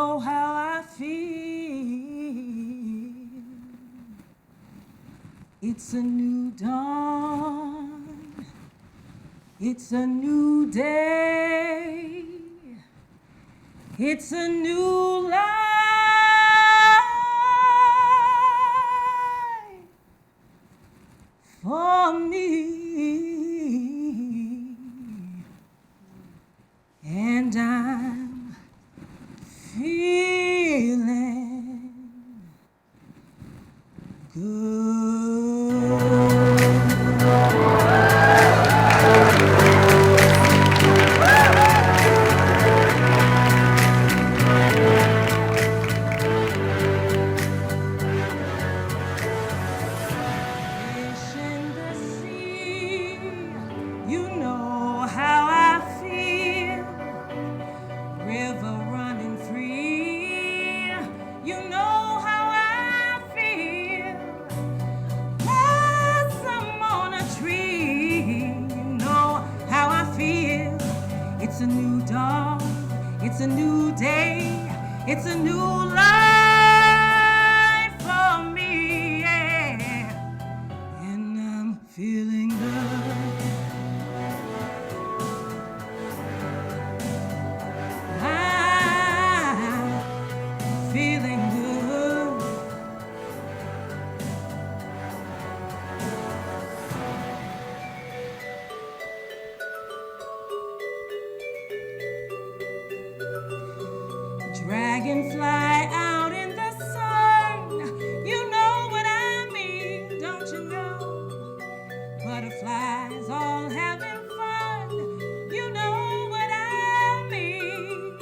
know how I feel. It's a new dawn. It's a new day. It's a new life for me. And I'm feeling good. Fish in the sea, you know how I feel. River running free, you know how I feel. Blossom on a tree, you know how I feel. It's a new dawn, it's a new day, it's a new life for me, yeah. And I'm feeling good. I'm feeling good. Dragonfly out in the sun, you know what I mean, don't you know? Butterflies all having fun, you know what I mean.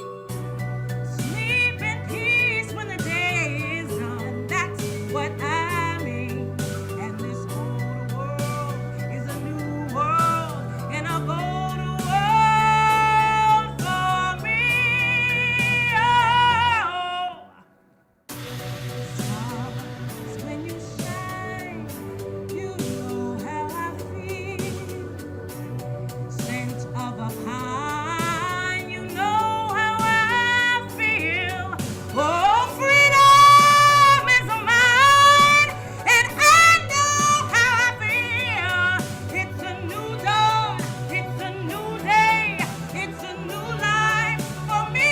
Sleep in peace when the day is done, that's what I mean. And this old world is a new world, and a bolder world for me. Oh, stars, when you shine, you know how I feel. Scent of a pine, you know how I feel. Oh, freedom is mine, and I know how I feel. It's a new dawn, it's a new day, it's a new life for me.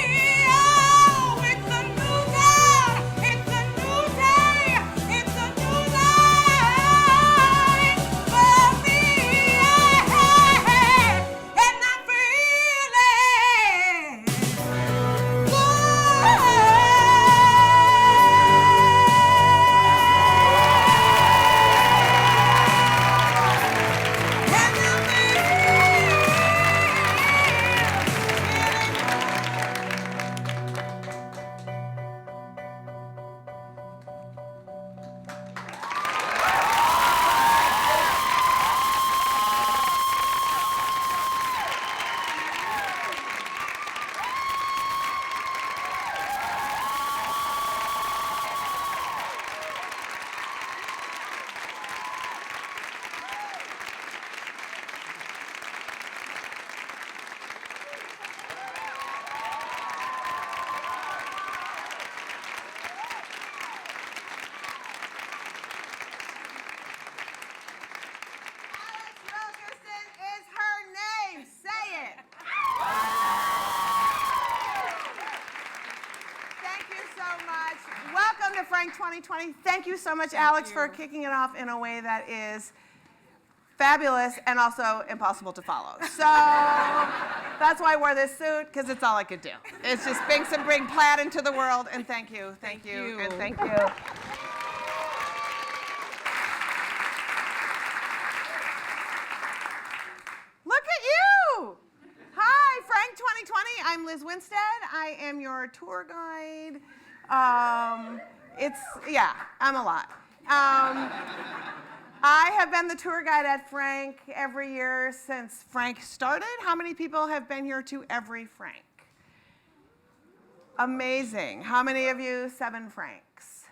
Oh, it's a new dawn, it's a new day, it's a new life for me. And I'm feeling Frank 2020. Thank you so much, Alex, for kicking it off in a way that is fabulous and also impossible to follow. So that's why I wore this suit, because it's all I could do. It's just bring plaid into the world, and thank you, and thank you. Look at you! Hi, Frank 2020. I'm Liz Winstead. I am your tour guide. I'm a lot. I have been the tour guide at Frank every year since Frank started. How many people have been here to every Frank? Amazing. How many of you? 7 Franks?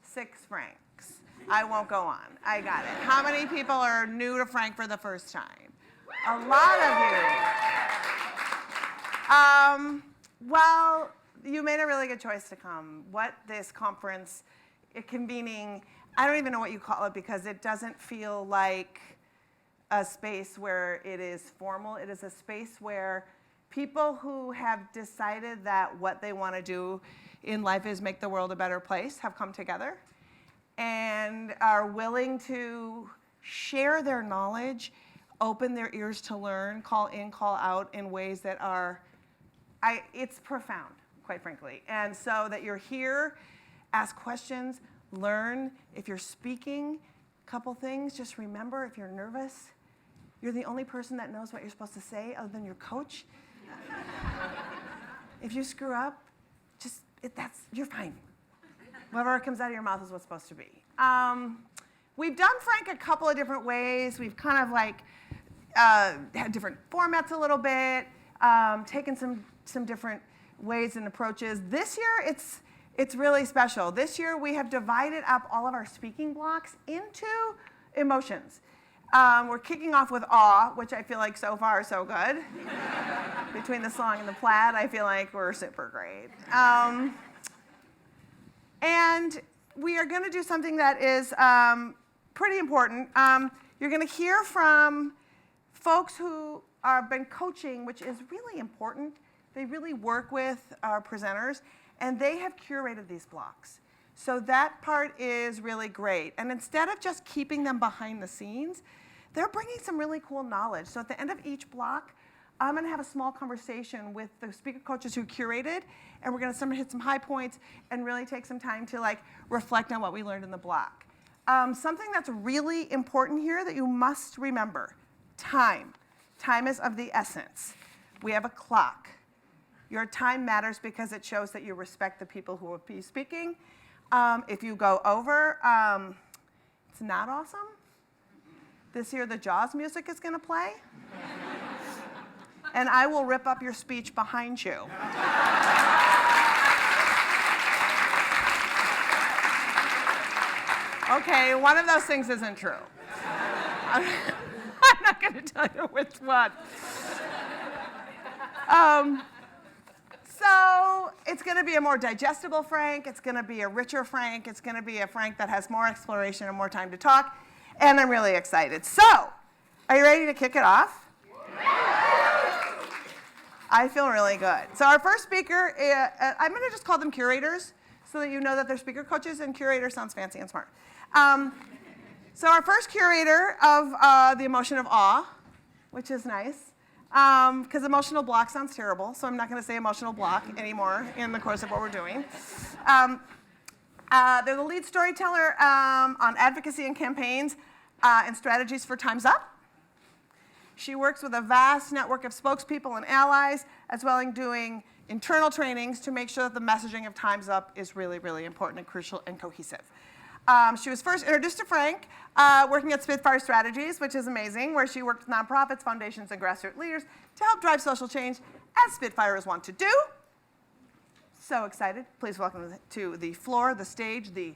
6 Franks? I won't go on. I got it. How many people are new to Frank for the first time? A lot of you. Well, you made a really good choice to come. What this conference, convening, I don't even know what you call it because it doesn't feel like a space where it is formal. It is a space where people who have decided that what they want to do in life is make the world a better place have come together and are willing to share their knowledge, open their ears to learn, call in, call out in ways that are, it's profound, quite frankly. And so that you're here, ask questions, learn. If you're speaking, couple things, just remember if you're nervous, you're the only person that knows what you're supposed to say other than your coach. If you screw up, you're fine. Whatever comes out of your mouth is what's supposed to be. We've done Frank a couple of different ways. We've kind of like had different formats a little bit, taken some different ways and approaches. This year, it's really special. This year, we have divided up all of our speaking blocks into emotions. We're kicking off with awe, which I feel like so far so good. Between the song and the plaid, I feel like we're super great. And we are going to do something that is pretty important. You're going to hear from folks who have been coaching, which is really important. They really work with our presenters, and they have curated these blocks. So that part is really great. And instead of just keeping them behind the scenes, they're bringing some really cool knowledge. So at the end of each block, I'm going to have a small conversation with the speaker coaches who curated, and we're going to hit some high points and really take some time to reflect on what we learned in the block. Something that's really important here that you must remember, time. Time is of the essence. We have a clock. Your time matters because it shows that you respect the people who will be speaking. If you go over, it's not awesome. This year, the Jaws music is going to play. And I will rip up your speech behind you. Okay, one of those things isn't true. I'm not going to tell you which one. So it's going to be a more digestible Frank. It's going to be a richer Frank. It's going to be a Frank that has more exploration and more time to talk. And I'm really excited. So, are you ready to kick it off? I feel really good. So our first speaker, I'm going to just call them curators so that you know that they're speaker coaches, and curator sounds fancy and smart. So our first curator of the emotion of awe, which is nice, because emotional block sounds terrible, so I'm not going to say emotional block anymore in the course of what we're doing. They're the lead storyteller on advocacy and campaigns and strategies for Time's Up. She works with a vast network of spokespeople and allies, as well as doing internal trainings to make sure that the messaging of Time's Up is really, really important and crucial and cohesive. She was first introduced to Frank working at Spitfire Strategies, which is amazing, where she worked with nonprofits, foundations, and grassroots leaders to help drive social change, as Spitfires want to do. So excited. Please welcome to the floor, the stage, the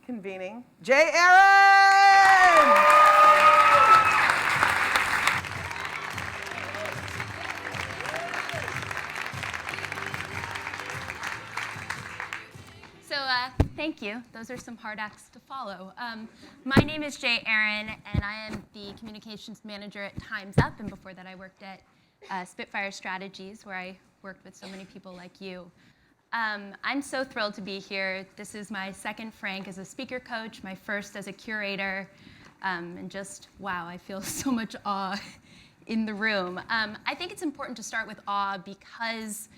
convening, Jay Aaron! Thank you. Those are some hard acts to follow. My name is Jay Aaron, and I am the communications manager at Time's Up, and before that I worked at Spitfire Strategies, where I worked with so many people like you. I'm so thrilled to be here. This is my second Frank as a speaker coach, my first as a curator, and just, wow, I feel so much awe in the room. I think it's important to start with awe because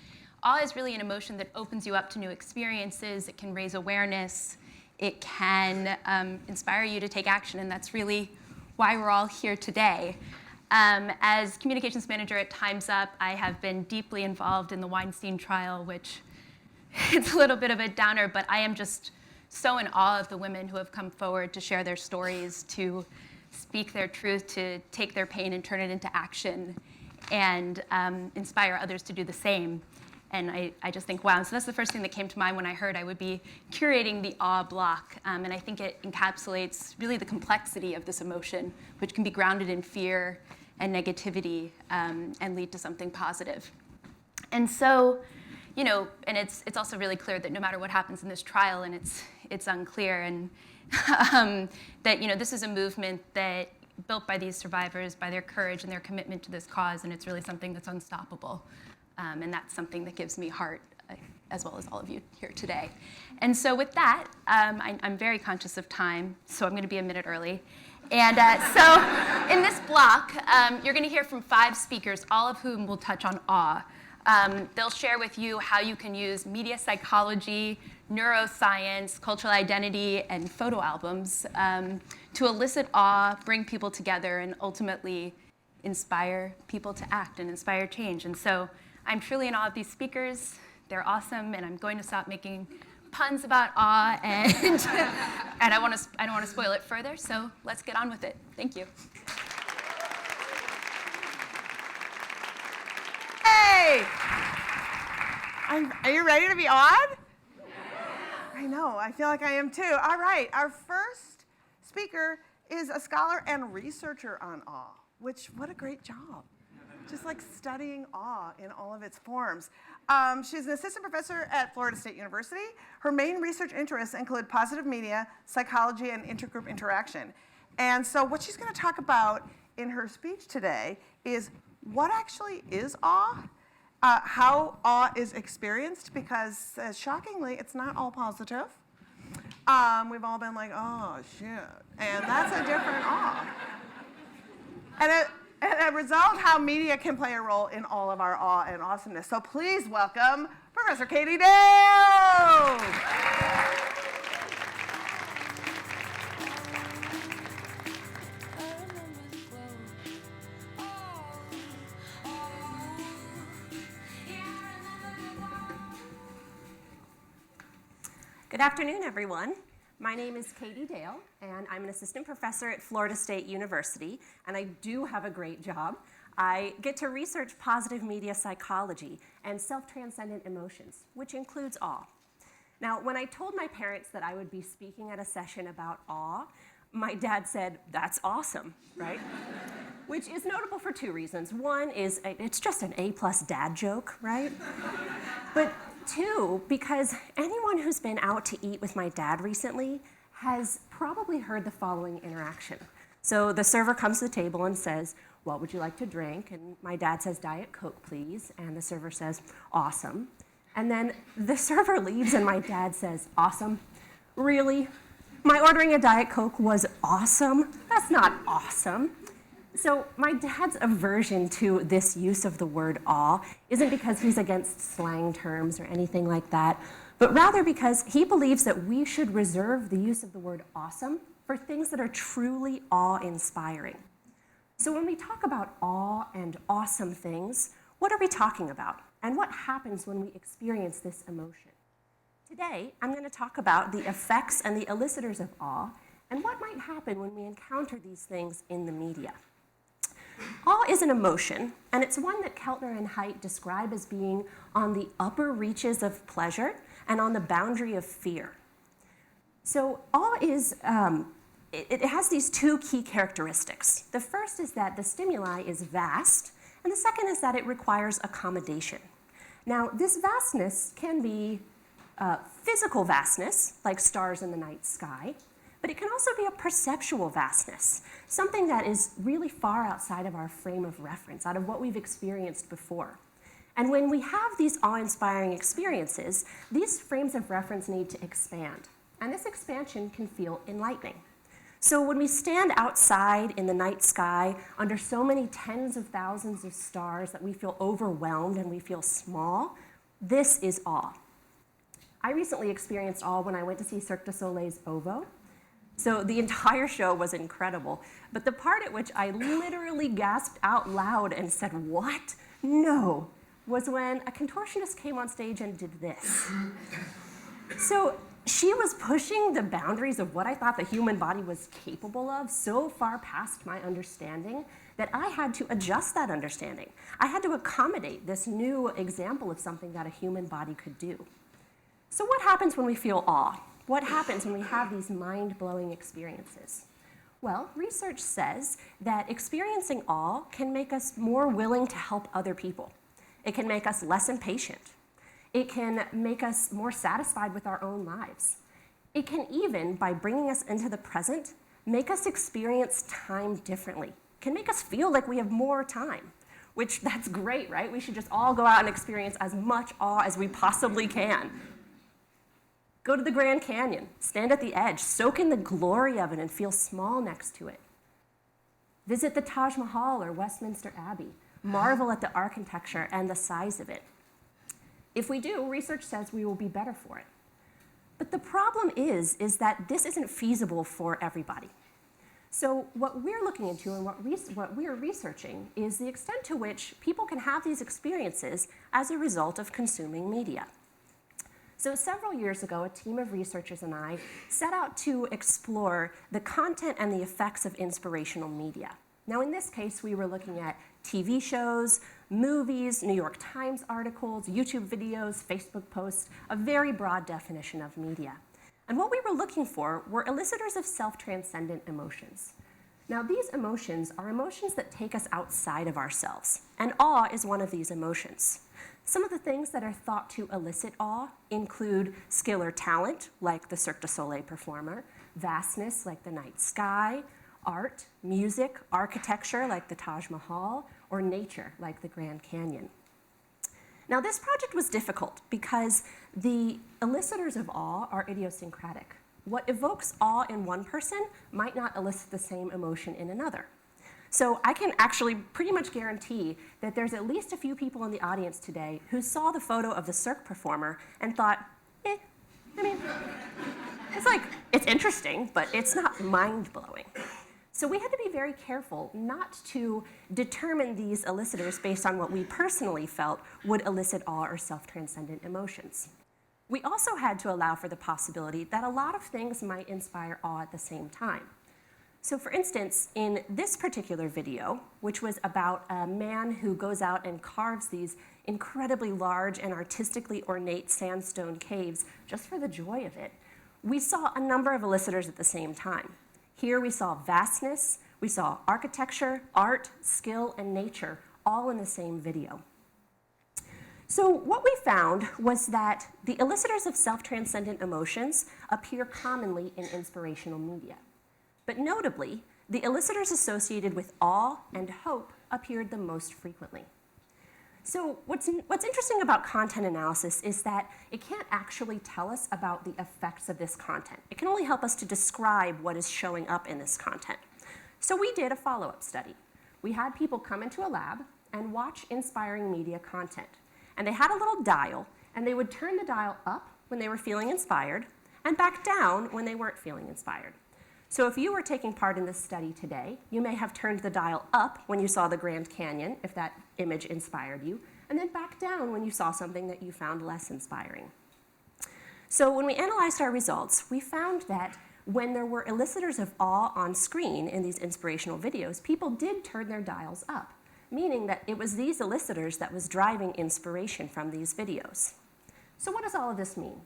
awe is really an emotion that opens you up to new experiences. It can raise awareness. It can inspire you to take action, and that's really why we're all here today. As communications manager at Time's Up, I have been deeply involved in the Weinstein trial, which it's a little bit of a downer, but I am just so in awe of the women who have come forward to share their stories, to speak their truth, to take their pain and turn it into action, and inspire others to do the same. And I just think, wow. So that's the first thing that came to mind when I heard I would be curating the awe block. And I think it encapsulates really the complexity of this emotion, which can be grounded in fear and negativity and lead to something positive. And so, and it's also really clear that no matter what happens in this trial, and it's unclear, and that this is a movement that built by these survivors, by their courage and their commitment to this cause, and it's really something that's unstoppable, and that's something that gives me heart, as well as all of you here today. And so with that, I'm very conscious of time, so I'm going to be a minute early. And so in this block, you're going to hear from 5 speakers, all of whom will touch on awe. They'll share with you how you can use media psychology, neuroscience, cultural identity, and photo albums to elicit awe, bring people together, and ultimately inspire people to act and inspire change. And so I'm truly in awe of these speakers. They're awesome, and I'm going to stop making puns about awe, and I don't want to spoil it further, so let's get on with it. Thank you. Hey! Are you ready to be awed? I know, I feel like I am too. All right, our first speaker is a scholar and researcher on awe, which, what a great job. Just like studying awe in all of its forms. She's an assistant professor at Florida State University. Her main research interests include positive media, psychology, and intergroup interaction. And so what she's going to talk about in her speech today is what actually is awe, how awe is experienced, because shockingly, it's not all positive. We've all been like, oh, shit. And that's a different awe. And as a result, how media can play a role in all of our awe and awesomeness. So please welcome Professor Katie Dale. Good afternoon, everyone. My name is Katie Dale, and I'm an assistant professor at Florida State University, and I do have a great job. I get to research positive media psychology and self-transcendent emotions, which includes awe. Now, when I told my parents that I would be speaking at a session about awe, my dad said, "That's awesome," right? Which is notable for 2 reasons. One is it's just an A+ dad joke, right? But 2, because anyone who's been out to eat with my dad recently has probably heard the following interaction. So the server comes to the table and says, "What would you like to drink?" And my dad says, "Diet Coke, please." And the server says, "Awesome." And then the server leaves and my dad says, "Awesome? Really? My ordering a Diet Coke was awesome? That's not awesome." So my dad's aversion to this use of the word awe isn't because he's against slang terms or anything like that, but rather because he believes that we should reserve the use of the word awesome for things that are truly awe-inspiring. So when we talk about awe and awesome things, what are we talking about? And what happens when we experience this emotion? Today, I'm going to talk about the effects and the elicitors of awe and what might happen when we encounter these things in the media. Awe is an emotion, and it's one that Keltner and Haidt describe as being on the upper reaches of pleasure and on the boundary of fear. So awe is, it has these 2 key characteristics. The first is that the stimuli is vast, and the second is that it requires accommodation. Now, this vastness can be physical vastness, like stars in the night sky, but it can also be a perceptual vastness, something that is really far outside of our frame of reference, out of what we've experienced before. And when we have these awe-inspiring experiences, these frames of reference need to expand. And this expansion can feel enlightening. So when we stand outside in the night sky under so many tens of thousands of stars that we feel overwhelmed and we feel small, this is awe. I recently experienced awe when I went to see Cirque du Soleil's Ovo. So the entire show was incredible, but the part at which I literally gasped out loud and said, "What? No," was when a contortionist came on stage and did this. So she was pushing the boundaries of what I thought the human body was capable of so far past my understanding that I had to adjust that understanding. I had to accommodate this new example of something that a human body could do. So what happens when we feel awe? What happens when we have these mind-blowing experiences? Well, research says that experiencing awe can make us more willing to help other people. It can make us less impatient. It can make us more satisfied with our own lives. It can even, by bringing us into the present, make us experience time differently. It can make us feel like we have more time, which that's great, right? We should just all go out and experience as much awe as we possibly can. Go to the Grand Canyon, stand at the edge, soak in the glory of it and feel small next to it. Visit the Taj Mahal or Westminster Abbey. Marvel at the architecture and the size of it. If we do, research says we will be better for it. But the problem is that this isn't feasible for everybody. So what we're looking into and what we're researching is the extent to which people can have these experiences as a result of consuming media. So several years ago, a team of researchers and I set out to explore the content and the effects of inspirational media. Now, in this case, we were looking at TV shows, movies, New York Times articles, YouTube videos, Facebook posts, a very broad definition of media. And what we were looking for were elicitors of self-transcendent emotions. Now, these emotions are emotions that take us outside of ourselves, and awe is one of these emotions. Some of the things that are thought to elicit awe include skill or talent, like the Cirque du Soleil performer, vastness, like the night sky, art, music, architecture, like the Taj Mahal, or nature, like the Grand Canyon. Now, this project was difficult because the elicitors of awe are idiosyncratic. What evokes awe in one person might not elicit the same emotion in another. So I can actually pretty much guarantee that there's at least a few people in the audience today who saw the photo of the Cirque performer and thought, it's interesting, but it's not mind-blowing. So we had to be very careful not to determine these elicitors based on what we personally felt would elicit awe or self-transcendent emotions. We also had to allow for the possibility that a lot of things might inspire awe at the same time. So for instance, in this particular video, which was about a man who goes out and carves these incredibly large and artistically ornate sandstone caves just for the joy of it, we saw a number of elicitors at the same time. Here we saw vastness, we saw architecture, art, skill, and nature, all in the same video. So what we found was that the elicitors of self-transcendent emotions appear commonly in inspirational media. But notably, the elicitors associated with awe and hope appeared the most frequently. So what's interesting about content analysis is that it can't actually tell us about the effects of this content. It can only help us to describe what is showing up in this content. So we did a follow-up study. We had people come into a lab and watch inspiring media content. And they had a little dial, and they would turn the dial up when they were feeling inspired and back down when they weren't feeling inspired. So if you were taking part in this study today, you may have turned the dial up when you saw the Grand Canyon, if that image inspired you, and then back down when you saw something that you found less inspiring. So when we analyzed our results, we found that when there were elicitors of awe on screen in these inspirational videos, people did turn their dials up, meaning that it was these elicitors that was driving inspiration from these videos. So what does all of this mean?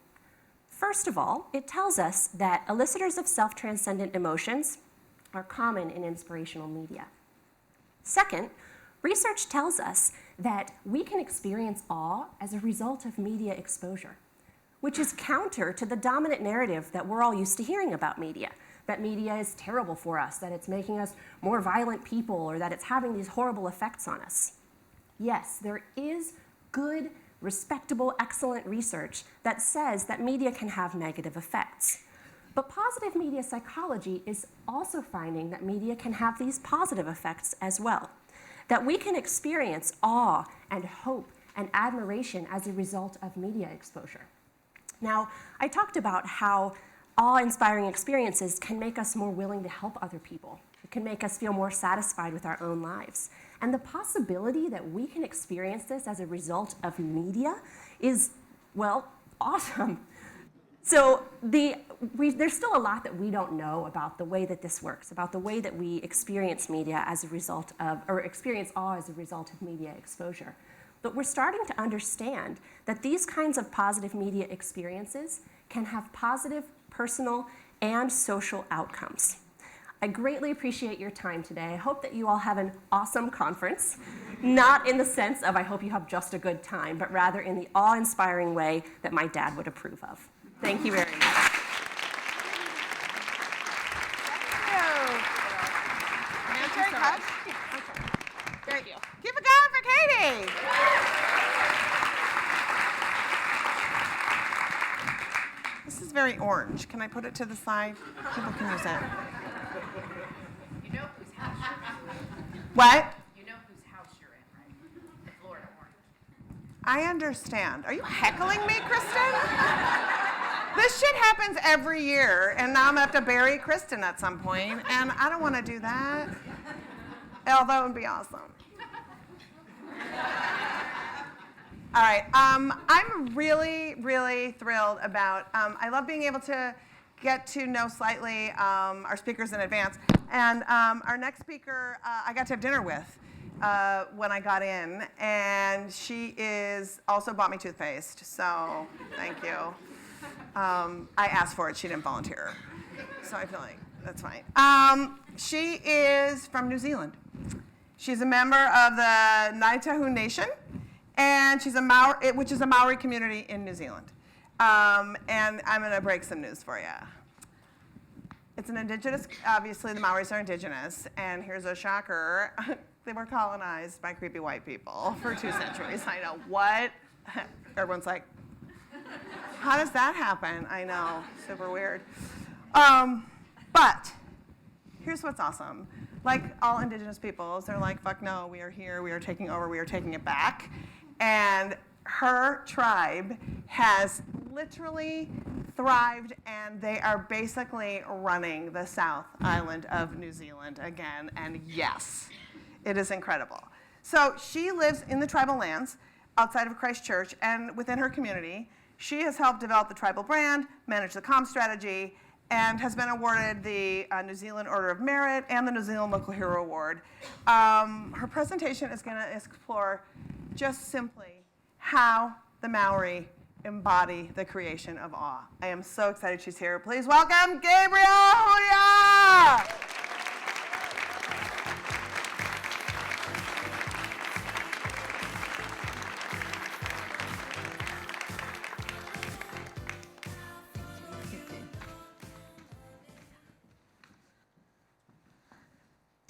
First of all, it tells us that elicitors of self-transcendent emotions are common in inspirational media. Second, research tells us that we can experience awe as a result of media exposure, which is counter to the dominant narrative that we're all used to hearing about media, that media is terrible for us, that it's making us more violent people, or that it's having these horrible effects on us. Yes, there is good, respectable, excellent research that says that media can have negative effects. But positive media psychology is also finding that media can have these positive effects as well, that we can experience awe and hope and admiration as a result of media exposure. Now, I talked about how awe-inspiring experiences can make us more willing to help other people. It can make us feel more satisfied with our own lives. And the possibility that we can experience this as a result of media is, well, awesome. So there's still a lot that we don't know about the way that this works, about the way that we experience media as a result of, or experience awe as a result of media exposure. But we're starting to understand that these kinds of positive media experiences can have positive personal and social outcomes. I greatly appreciate your time today. I hope that you all have an awesome conference, not in the sense of I hope you have just a good time, but rather in the awe-inspiring way that my dad would approve of. Thank you very much. Thank you. Keep it going for Katie. This is very orange. Can I put it to the side? People can use it. You know whose house you're in. What? You know whose house you're in, right? The Florida Orange. I understand. Are you heckling me, Kristen? This shit happens every year, and now I'm gonna have to bury Kristen at some point, and I don't want to do that. Although it would be awesome. All right, I'm really, really thrilled about, I love being able to get to know slightly our speakers in advance. And our next speaker, I got to have dinner with when I got in, and she is also bought me toothpaste, so thank you. I asked for it, she didn't volunteer, so I feel like that's fine. She is from New Zealand. She's a member of the Ngāi Nation, and she's a Maori, which is a Maori community in New Zealand. And I'm going to break some news for you. It's an indigenous, obviously the Maoris are indigenous, and here's a shocker. They were colonized by creepy white people for 2 centuries. I know, what? Everyone's like, how does that happen? I know, super weird. But here's what's awesome. Like all indigenous peoples, they're like, fuck no, we are here, we are taking over, we are taking it back. And her tribe has literally thrived, and they are basically running the South Island of New Zealand again, and yes, it is incredible. So she lives in the tribal lands outside of Christchurch, and within her community, she has helped develop the tribal brand, manage the comm strategy, and has been awarded the New Zealand Order of Merit and the New Zealand Local Hero Award. Her presentation is going to explore just simply how the Maori embody the creation of awe. I am so excited she's here. Please welcome Gabriel Huya!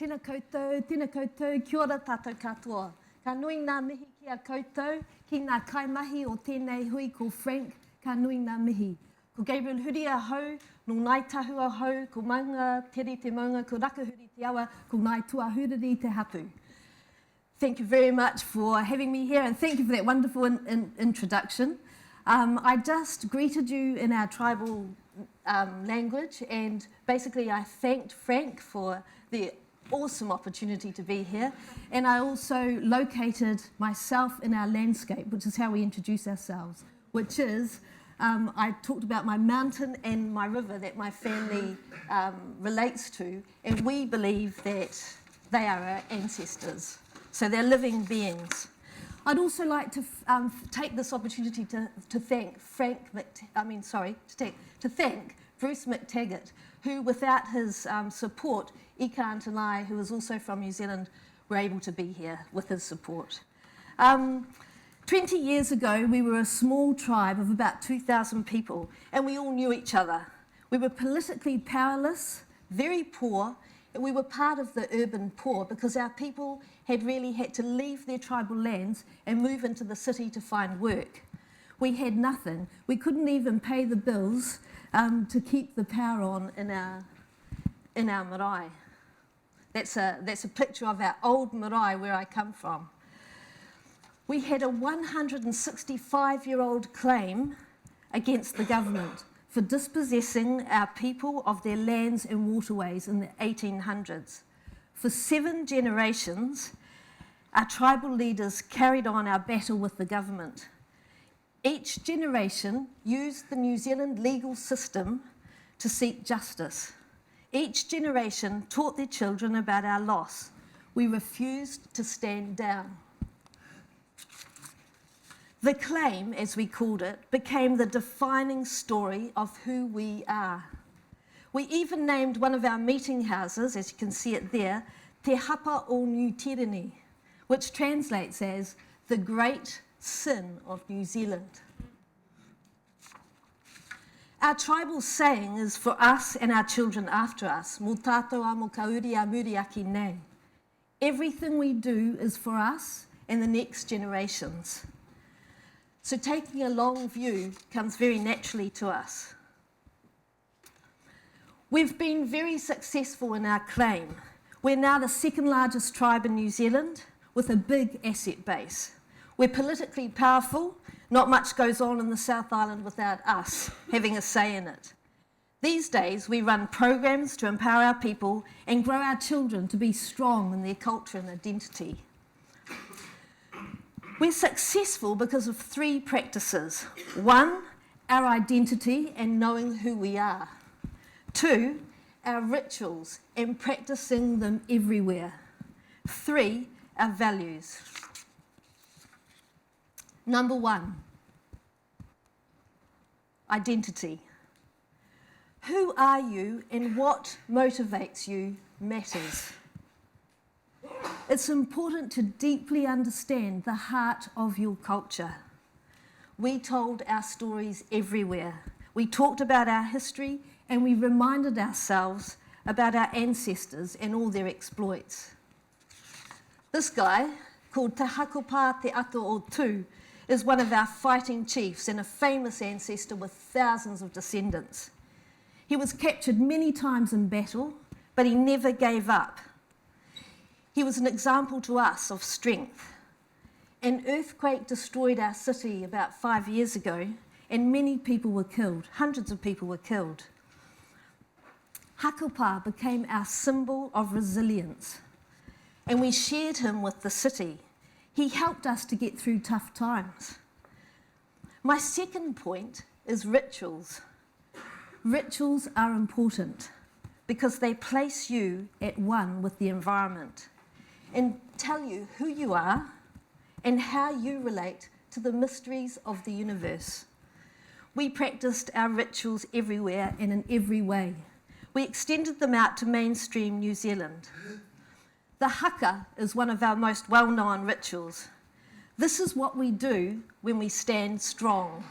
Tēnā koutou, kia ora tātou katoa. Ka nui ngā mihi ki a koutou, ki ngā kaimahi o tēnei hui ko Frank, ka nui ngā mihi. Ko Gabriel Huria hau, no Ngāi Tahua hau, ko maunga tere te maunga, ko Rakahuri te awa, ko Ngāi Tuahuriri te hapu. Thank you very much for having me here, and thank you for that wonderful introduction. I just greeted you in our tribal language, and basically I thanked Frank for the awesome opportunity to be here, and I also located myself in our landscape, which is how we introduce ourselves, which is I talked about my mountain and my river that my family relates to, and we believe that they are our ancestors, so they're living beings. I'd also like to take this opportunity to thank Bruce McTaggart, who, without his support, Ikan and I, who is also from New Zealand, were able to be here with his support. 20 years ago, we were a small tribe of about 2,000 people, and we all knew each other. We were politically powerless, very poor, and we were part of the urban poor because our people had really had to leave their tribal lands and move into the city to find work. We had nothing. We couldn't even pay the bills to keep the power on in our marae. That's a picture of our old marae where I come from. We had a 165-year-old claim against the government for dispossessing our people of their lands and waterways in the 1800s. For 7 generations, our tribal leaders carried on our battle with the government. Each generation used the New Zealand legal system to seek justice. Each generation taught their children about our loss. We refused to stand down. The claim, as we called it, became the defining story of who we are. We even named one of our meeting houses, as you can see it there, Te Hapa o New Tirini, which translates as the Great Sin of New Zealand. Our tribal saying is for us and our children after us, Mo tātou amo kauri a muri aki nei. Everything we do is for us and the next generations. So taking a long view comes very naturally to us. We've been very successful in our claim. We're now the second largest tribe in New Zealand with a big asset base. We're politically powerful. Not much goes on in the South Island without us having a say in it. These days, we run programs to empower our people and grow our children to be strong in their culture and identity. We're successful because of 3 practices. 1, our identity and knowing who we are. 2, our rituals and practicing them everywhere. 3, our values. Number 1, identity. Who are you and what motivates you matters. It's important to deeply understand the heart of your culture. We told our stories everywhere. We talked about our history and we reminded ourselves about our ancestors and all their exploits. This guy, called Te Hakopa Te Ato o Tū, is one of our fighting chiefs and a famous ancestor with thousands of descendants. He was captured many times in battle, but he never gave up. He was an example to us of strength. An earthquake destroyed our city about 5 years ago, and many people were killed. Hundreds of people were killed. Hakopa became our symbol of resilience, and we shared him with the city. He helped us to get through tough times. My second point is rituals. Rituals are important because they place you at one with the environment and tell you who you are and how you relate to the mysteries of the universe. We practiced our rituals everywhere and in every way. We extended them out to mainstream New Zealand. The haka is one of our most well-known rituals. This is what we do when we stand strong.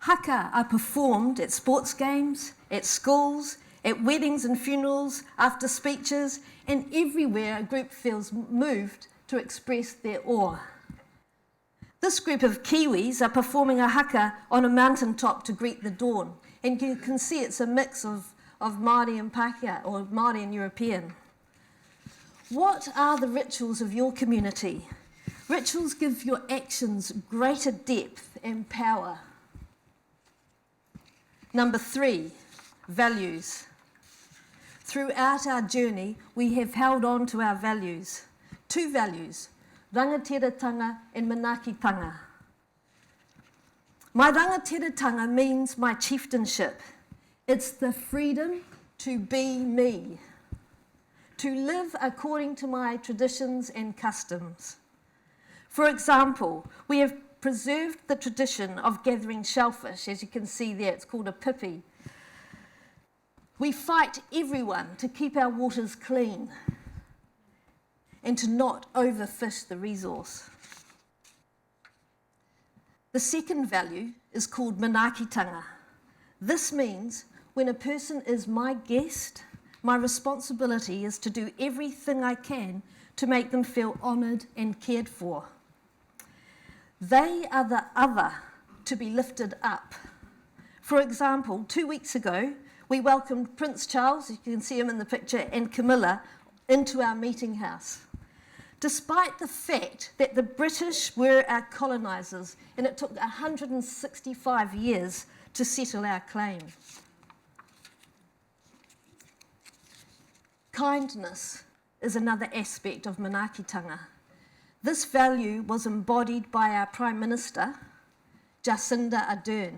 Haka are performed at sports games, at schools, at weddings and funerals, after speeches, and everywhere a group feels moved to express their awe. This group of Kiwis are performing a haka on a mountaintop to greet the dawn, and you can see it's a mix of Māori and Pākehā, or Māori and European. What are the rituals of your community? Rituals give your actions greater depth and power. Number 3, values. Throughout our journey, we have held on to our values. 2 values, rangatiratanga and manakitanga. My rangatiratanga means my chieftainship. It's the freedom to be me, to live according to my traditions and customs. For example, we have preserved the tradition of gathering shellfish. As you can see there, it's called a pipi. We fight everyone to keep our waters clean and to not overfish the resource. The second value is called manaakitanga. This means when a person is my guest, my responsibility is to do everything I can to make them feel honoured and cared for. They are the other to be lifted up. For example, 2 weeks ago, we welcomed Prince Charles, you can see him in the picture, and Camilla into our meeting house. Despite the fact that the British were our colonisers and it took 165 years to settle our claim. Kindness is another aspect of manaakitanga. This value was embodied by our Prime Minister, Jacinda Ardern.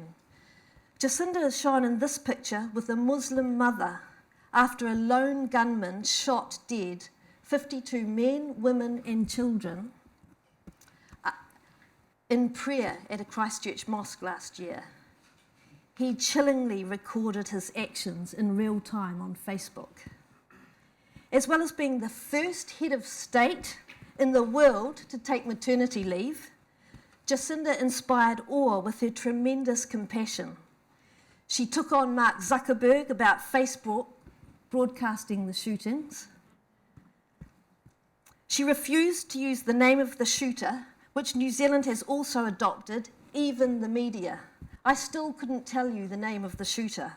Jacinda is shown in this picture with a Muslim mother after a lone gunman shot dead 52 men, women and children in prayer at a Christchurch mosque last year. He chillingly recorded his actions in real time on Facebook. As well as being the first head of state in the world to take maternity leave, Jacinda inspired awe with her tremendous compassion. She took on Mark Zuckerberg about Facebook broadcasting the shootings. She refused to use the name of the shooter, which New Zealand has also adopted, even the media. I still couldn't tell you the name of the shooter.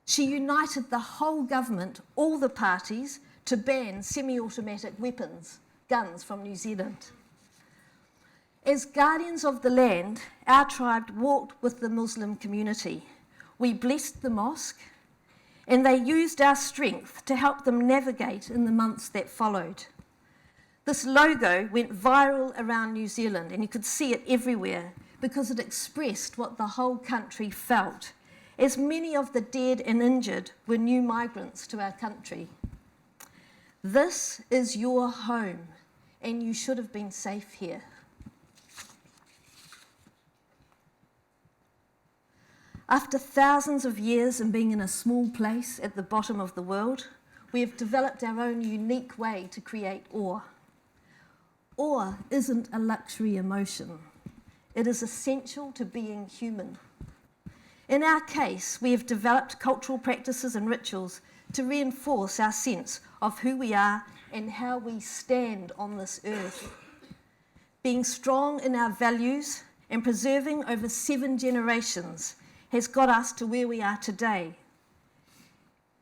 She united the whole government, all the parties, to ban semi-automatic weapons, guns from New Zealand. As guardians of the land, our tribe walked with the Muslim community. We blessed the mosque, and they used our strength to help them navigate in the months that followed. This logo went viral around New Zealand, and you could see it everywhere because it expressed what the whole country felt, as many of the dead and injured were new migrants to our country. This is your home, and you should have been safe here. After thousands of years in being in a small place at the bottom of the world, we have developed our own unique way to create awe. Awe isn't a luxury emotion. It is essential to being human. In our case, we have developed cultural practices and rituals to reinforce our sense of who we are and how we stand on this earth. Being strong in our values and preserving over 7 generations has got us to where we are today.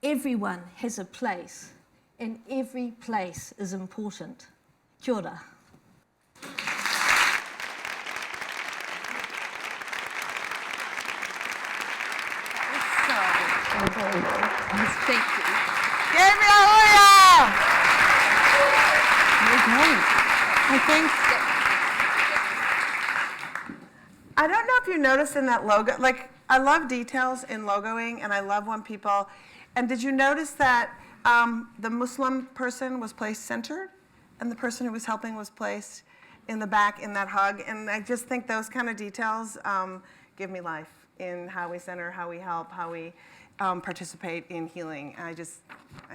Everyone has a place, and every place is important. Kia ora. Thank you. Gabriel, I don't know if you noticed in that logo, like, I love details in logoing, and I love when people, and did you notice that the Muslim person was placed centered, and the person who was helping was placed in the back in that hug? And I just think those kind of details give me life in how we center, how we help, how we participate in healing. I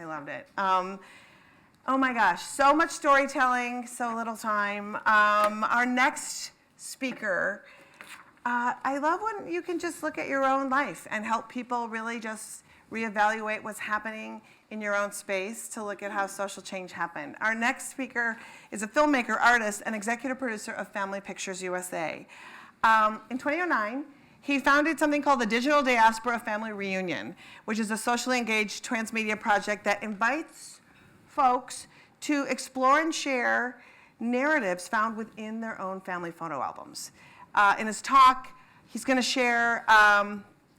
loved it. Oh my gosh, so much storytelling, so little time. Our next speaker, I love when you can just look at your own life and help people really just reevaluate what's happening in your own space to look at how social change happened. Our next speaker is a filmmaker, artist, and executive producer of Family Pictures USA. In 2009, he founded something called the Digital Diaspora Family Reunion, which is a socially engaged transmedia project that invites folks to explore and share narratives found within their own family photo albums. In his talk, he's going to share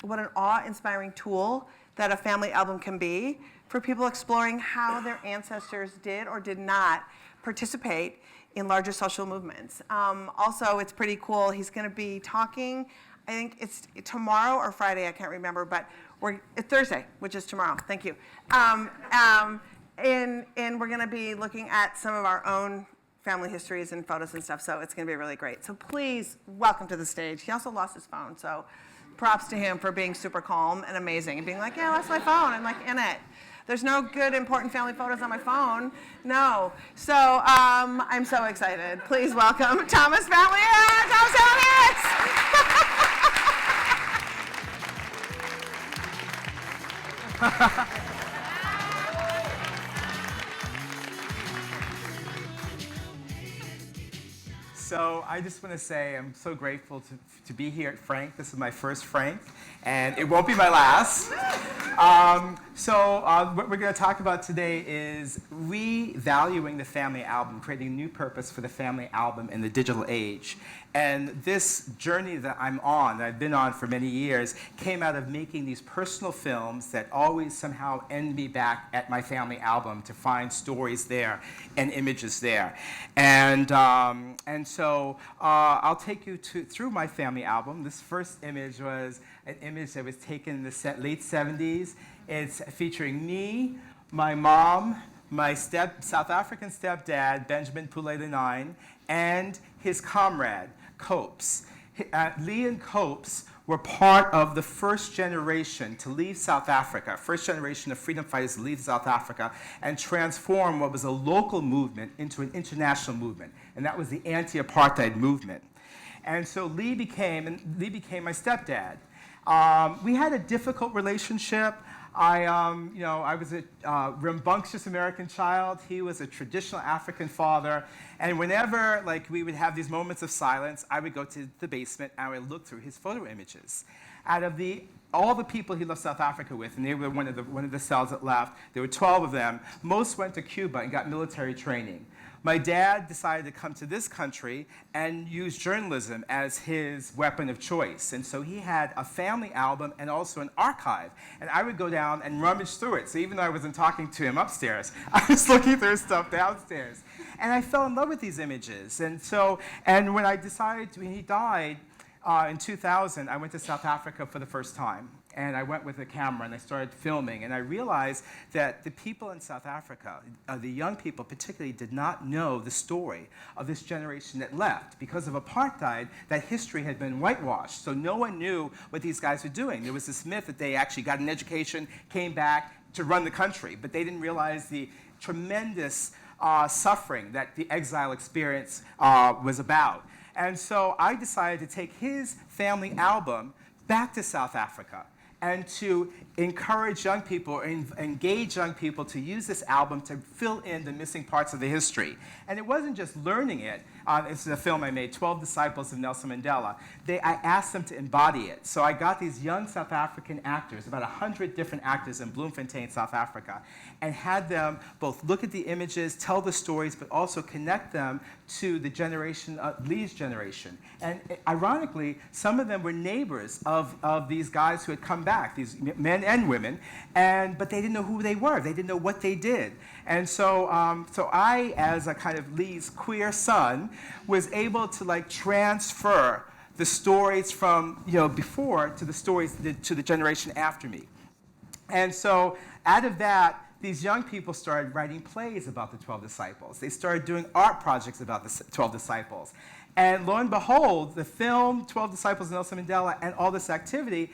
what an awe-inspiring tool that a family album can be for people exploring how their ancestors did or did not participate in larger social movements. Also, it's pretty cool. He's going to be talking, I think it's tomorrow or Friday, I can't remember, but it's Thursday, which is tomorrow. Thank you. And we're going to be looking at some of our own family histories and photos and stuff, so it's going to be really great. So please welcome to the stage. He also lost his phone, so props to him for being super calm and amazing and being like, yeah, I lost my phone. I'm like, in it. There's no good, important family photos on my phone. No. So I'm so excited. Please welcome Thomas Valliere. Thomas Valliere. So I just want to say I'm so grateful to be here at Frank. This is my first Frank, and it won't be my last. What we're going to talk about today is revaluing the family album, creating a new purpose for the family album in the digital age. And this journey that I'm on, that I've been on for many years, came out of making these personal films that always somehow end me back at my family album to find stories there and images there. And so I'll take you through my family album. This first image was an image that was taken in the late 70s. It's featuring me, my mom, my South African stepdad, Benjamin Pule, and his comrade, Copes. Lee and Copes were part of the first generation to leave South Africa, first generation of freedom fighters to leave South Africa and transform what was a local movement into an international movement, and that was the anti-apartheid movement. And so Lee became my stepdad. We had a difficult relationship. I was a rambunctious American child. He was a traditional African father. And whenever we would have these moments of silence, I would go to the basement and I would look through his photo images. Out of all the people he left South Africa with, and they were one of the cells that left, there were 12 of them, most went to Cuba and got military training. My dad decided to come to this country and use journalism as his weapon of choice. And so he had a family album and also an archive. And I would go down and rummage through it. So even though I wasn't talking to him upstairs, I was looking through stuff downstairs. And I fell in love with these images. And when he died in 2000, I went to South Africa for the first time. And I went with a camera and I started filming. And I realized that the people in South Africa, the young people particularly, did not know the story of this generation that left. Because of apartheid, that history had been whitewashed. So no one knew what these guys were doing. There was this myth that they actually got an education, came back to run the country. But they didn't realize the tremendous suffering that the exile experience was about. And so I decided to take his family album back to South Africa and to encourage young people, engage young people to use this album to fill in the missing parts of the history. And it wasn't just learning it. This is a film I made, 12 Disciples of Nelson Mandela. I asked them to embody it. So I got these young South African actors, about 100 different actors in Bloemfontein, South Africa, and had them both look at the images, tell the stories, but also connect them to the generation, Lee's generation. And ironically, some of them were neighbors of these guys who had come back, these men and women, but they didn't know who they were. They didn't know what they did. And so I, as a kind of Lee's queer son, was able to transfer the stories from before to the stories to the generation after me. And so out of that, these young people started writing plays about the 12 disciples. They started doing art projects about the 12 disciples. And lo and behold, the film 12 Disciples of Nelson Mandela and all this activity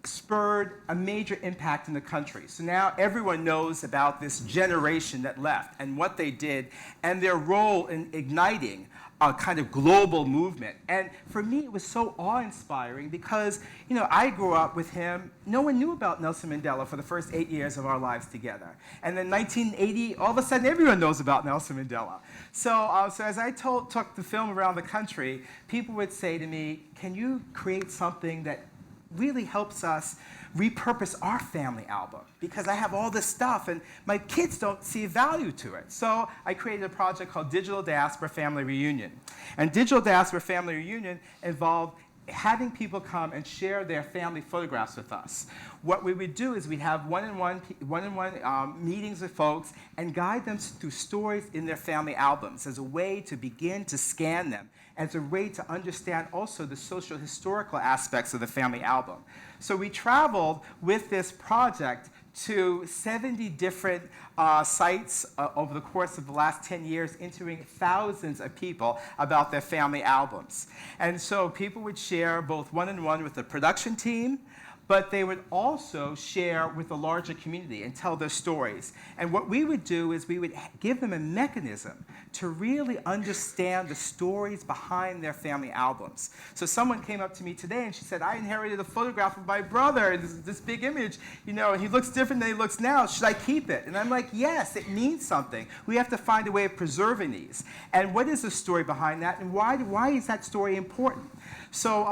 spurred a major impact in the country. So now everyone knows about this generation that left and what they did and their role in igniting a kind of global movement. And for me, it was so awe-inspiring because, I grew up with him. No one knew about Nelson Mandela for the first 8 years of our lives together. And then 1980, all of a sudden, everyone knows about Nelson Mandela. So as I took the film around the country, people would say to me, can you create something that really helps us repurpose our family album, because I have all this stuff and my kids don't see value to it. So I created a project called Digital Diaspora Family Reunion. And Digital Diaspora Family Reunion involved having people come and share their family photographs with us. What we would do is we'd have one-on-one meetings with folks and guide them through stories in their family albums as a way to begin to scan them, as a way to understand also the social historical aspects of the family album. So we traveled with this project to 70 different sites over the course of the last 10 years, interviewing thousands of people about their family albums. And so people would share both one-on-one with the production team, but they would also share with the larger community and tell their stories. And what we would do is we would give them a mechanism to really understand the stories behind their family albums. So someone came up to me today and she said, I inherited a photograph of my brother, this big image, you know, and he looks different than he looks now. Should I keep it? And I'm like, yes, it means something. We have to find a way of preserving these. And what is the story behind that, and why is that story important? So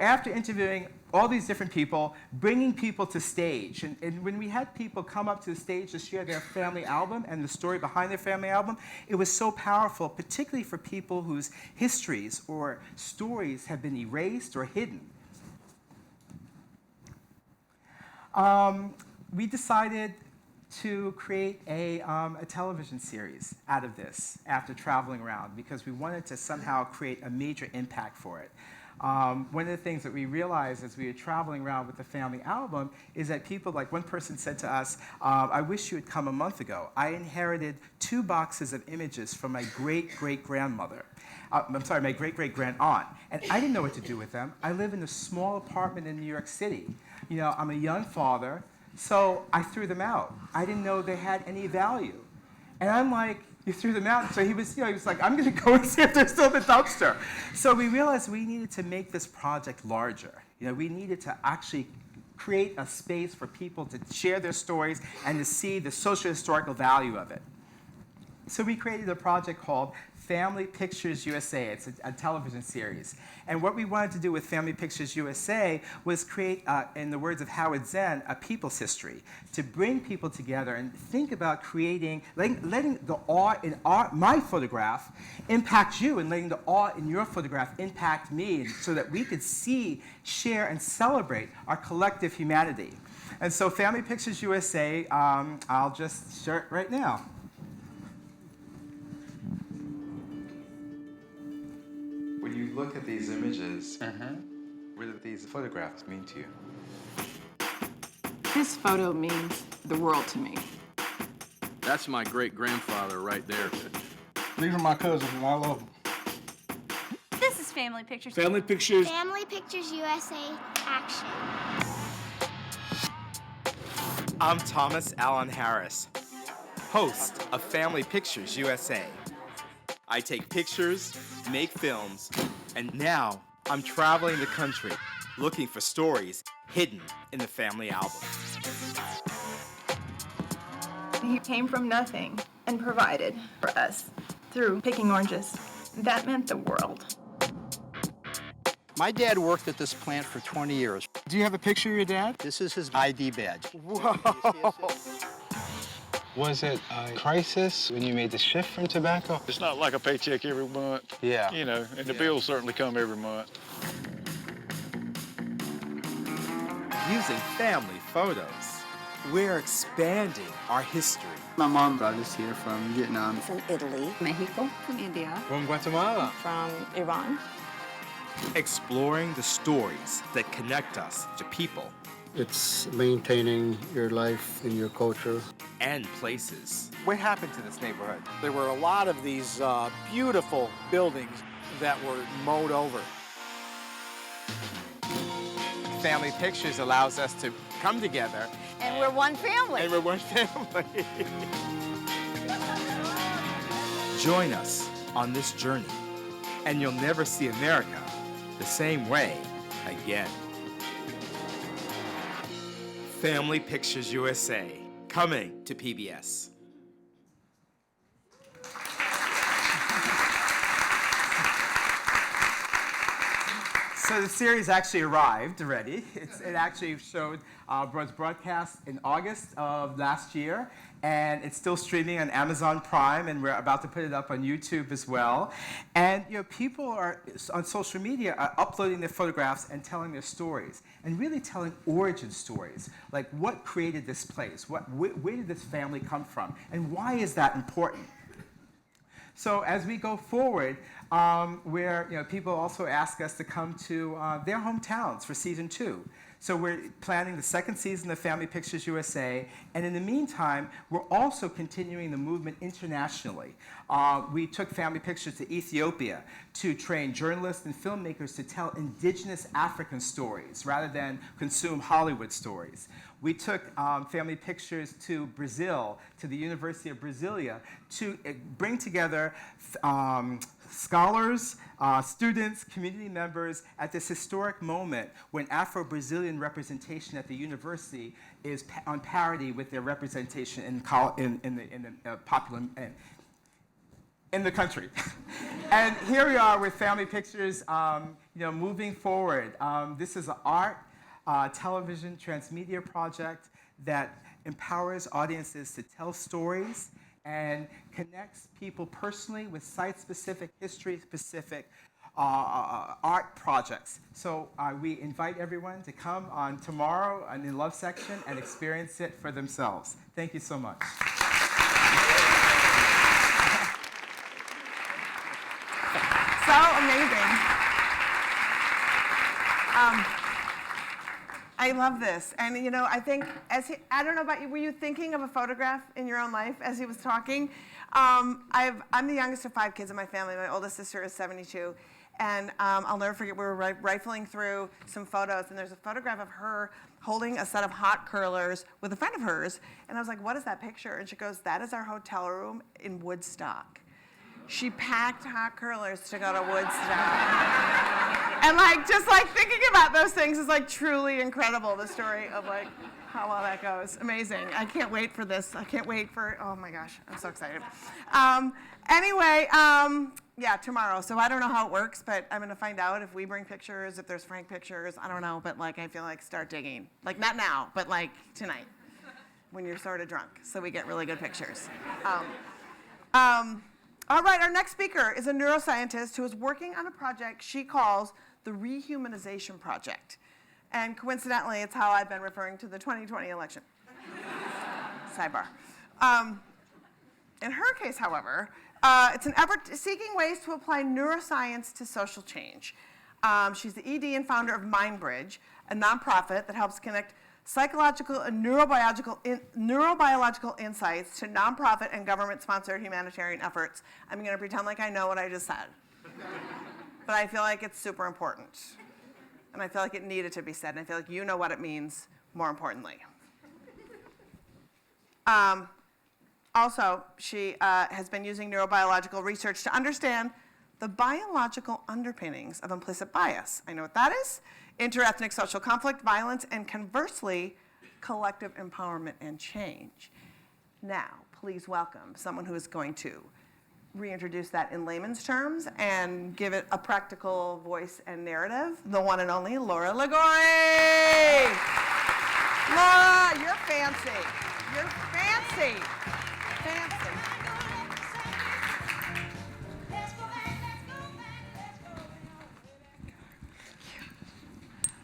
after interviewing all these different people, bringing people to stage. And when we had people come up to the stage to share their family album and the story behind their family album, it was so powerful, particularly for people whose histories or stories have been erased or hidden. We decided to create a television series out of this after traveling around, because we wanted to somehow create a major impact for it. One of the things that we realized as we were traveling around with the family album is that people, like one person said to us, I wish you had come a month ago. I inherited 2 boxes of images from my great-great-grandmother. My great-great-grand-aunt. And I didn't know what to do with them. I live in a small apartment in New York City. You know, I'm a young father, so I threw them out. I didn't know they had any value. And I'm like, you threw them out. So he was like, I'm going to go and see if they're still in the dumpster. So we realized we needed to make this project larger. You know, we needed to actually create a space for people to share their stories and to see the socio-historical value of it. So we created a project called Family Pictures USA. It's a television series. And what we wanted to do with Family Pictures USA was create, in the words of Howard Zen, a people's history, to bring people together and think about creating, letting the awe in my photograph impact you, and letting the awe in your photograph impact me, so that we could see, share, and celebrate our collective humanity. And so Family Pictures USA, I'll just share it right now. When you look at these images, what do these photographs mean to you? This photo means the world to me. That's my great-grandfather right there. These are my cousins, and I love them. This is Family Pictures. Family Pictures. Family Pictures USA Action. I'm Thomas Allen Harris, host of Family Pictures USA. I take pictures, make films, and now I'm traveling the country looking for stories hidden in the family album. He came from nothing and provided for us through picking oranges. That meant the world. My dad worked at this plant for 20 years. Do you have a picture of your dad? This is his ID badge. Whoa! Was it a crisis when you made the shift from tobacco? It's not like a paycheck every month. Yeah. You know, and the bills certainly come every month. Using family photos, we're expanding our history. My mom brought us here from Vietnam. From Italy. Mexico. From India. From Guatemala. From Iran. Exploring the stories that connect us to people. It's maintaining your life and your culture. And places. What happened to this neighborhood? There were a lot of these beautiful buildings that were mowed over. Family Pictures allows us to come together. And we're one family. And we're one family. Join us on this journey, and you'll never see America the same way again. Family Pictures USA, coming to PBS. So the series actually arrived already. It actually was broadcast in August of last year, and it's still streaming on Amazon Prime, and we're about to put it up on YouTube as well. And people are on social media are uploading their photographs and telling their stories, and really telling origin stories, like what created this place, where did this family come from, and why is that important? So as we go forward, where people also ask us to come to their hometowns for season 2. So we're planning the second season of Family Pictures USA, and in the meantime, we're also continuing the movement internationally. We took Family Pictures to Ethiopia to train journalists and filmmakers to tell indigenous African stories rather than consume Hollywood stories. We took Family Pictures to Brazil, to the University of Brasilia, to bring together scholars, students, community members at this historic moment when Afro-Brazilian representation at the university is on parity with their representation in the country. And here we are with Family Pictures, moving forward. This is an art, television, transmedia project that empowers audiences to tell stories and connects people personally with site-specific, history-specific art projects. So we invite everyone to come on tomorrow in the Love section and experience it for themselves. Thank you so much. So amazing. I love this. And I think, I don't know about you, were you thinking of a photograph in your own life as he was talking? I'm the youngest of 5 kids in my family. My oldest sister is 72. And I'll never forget, we were rifling through some photos, and there's a photograph of her holding a set of hot curlers with a friend of hers. And I was like, what is that picture? And she goes, that is our hotel room in Woodstock. She packed hot curlers to go to Woodstock. And just thinking about those things is truly incredible, the story of how well that goes. Amazing. I can't wait for this. I can't wait for, oh my gosh, I'm so excited. Anyway, yeah, tomorrow. So I don't know how it works, but I'm going to find out if we bring pictures, if there's Frank pictures. I don't know, but I feel start digging. Not now, but tonight when you're sort of drunk, so we get really good pictures. All right, our next speaker is a neuroscientist who is working on a project she calls the Rehumanization Project. And coincidentally, it's how I've been referring to the 2020 election. Sidebar. In her case, however, it's an effort seeking ways to apply neuroscience to social change. She's the ED and founder of MindBridge, a nonprofit that helps connect psychological and neurobiological insights to nonprofit and government-sponsored humanitarian efforts. I'm going to pretend like I know what I just said. But I feel like it's super important. And I feel like it needed to be said, and I feel like you know what it means, more importantly. Also, she has been using neurobiological research to understand the biological underpinnings of implicit bias. I know what that is. Interethnic social conflict, violence, and conversely, collective empowerment and change. Now, please welcome someone who is going to reintroduce that in layman's terms and give it a practical voice and narrative, the one and only Laura Ligori. Laura, you're fancy. You're fancy. Fancy.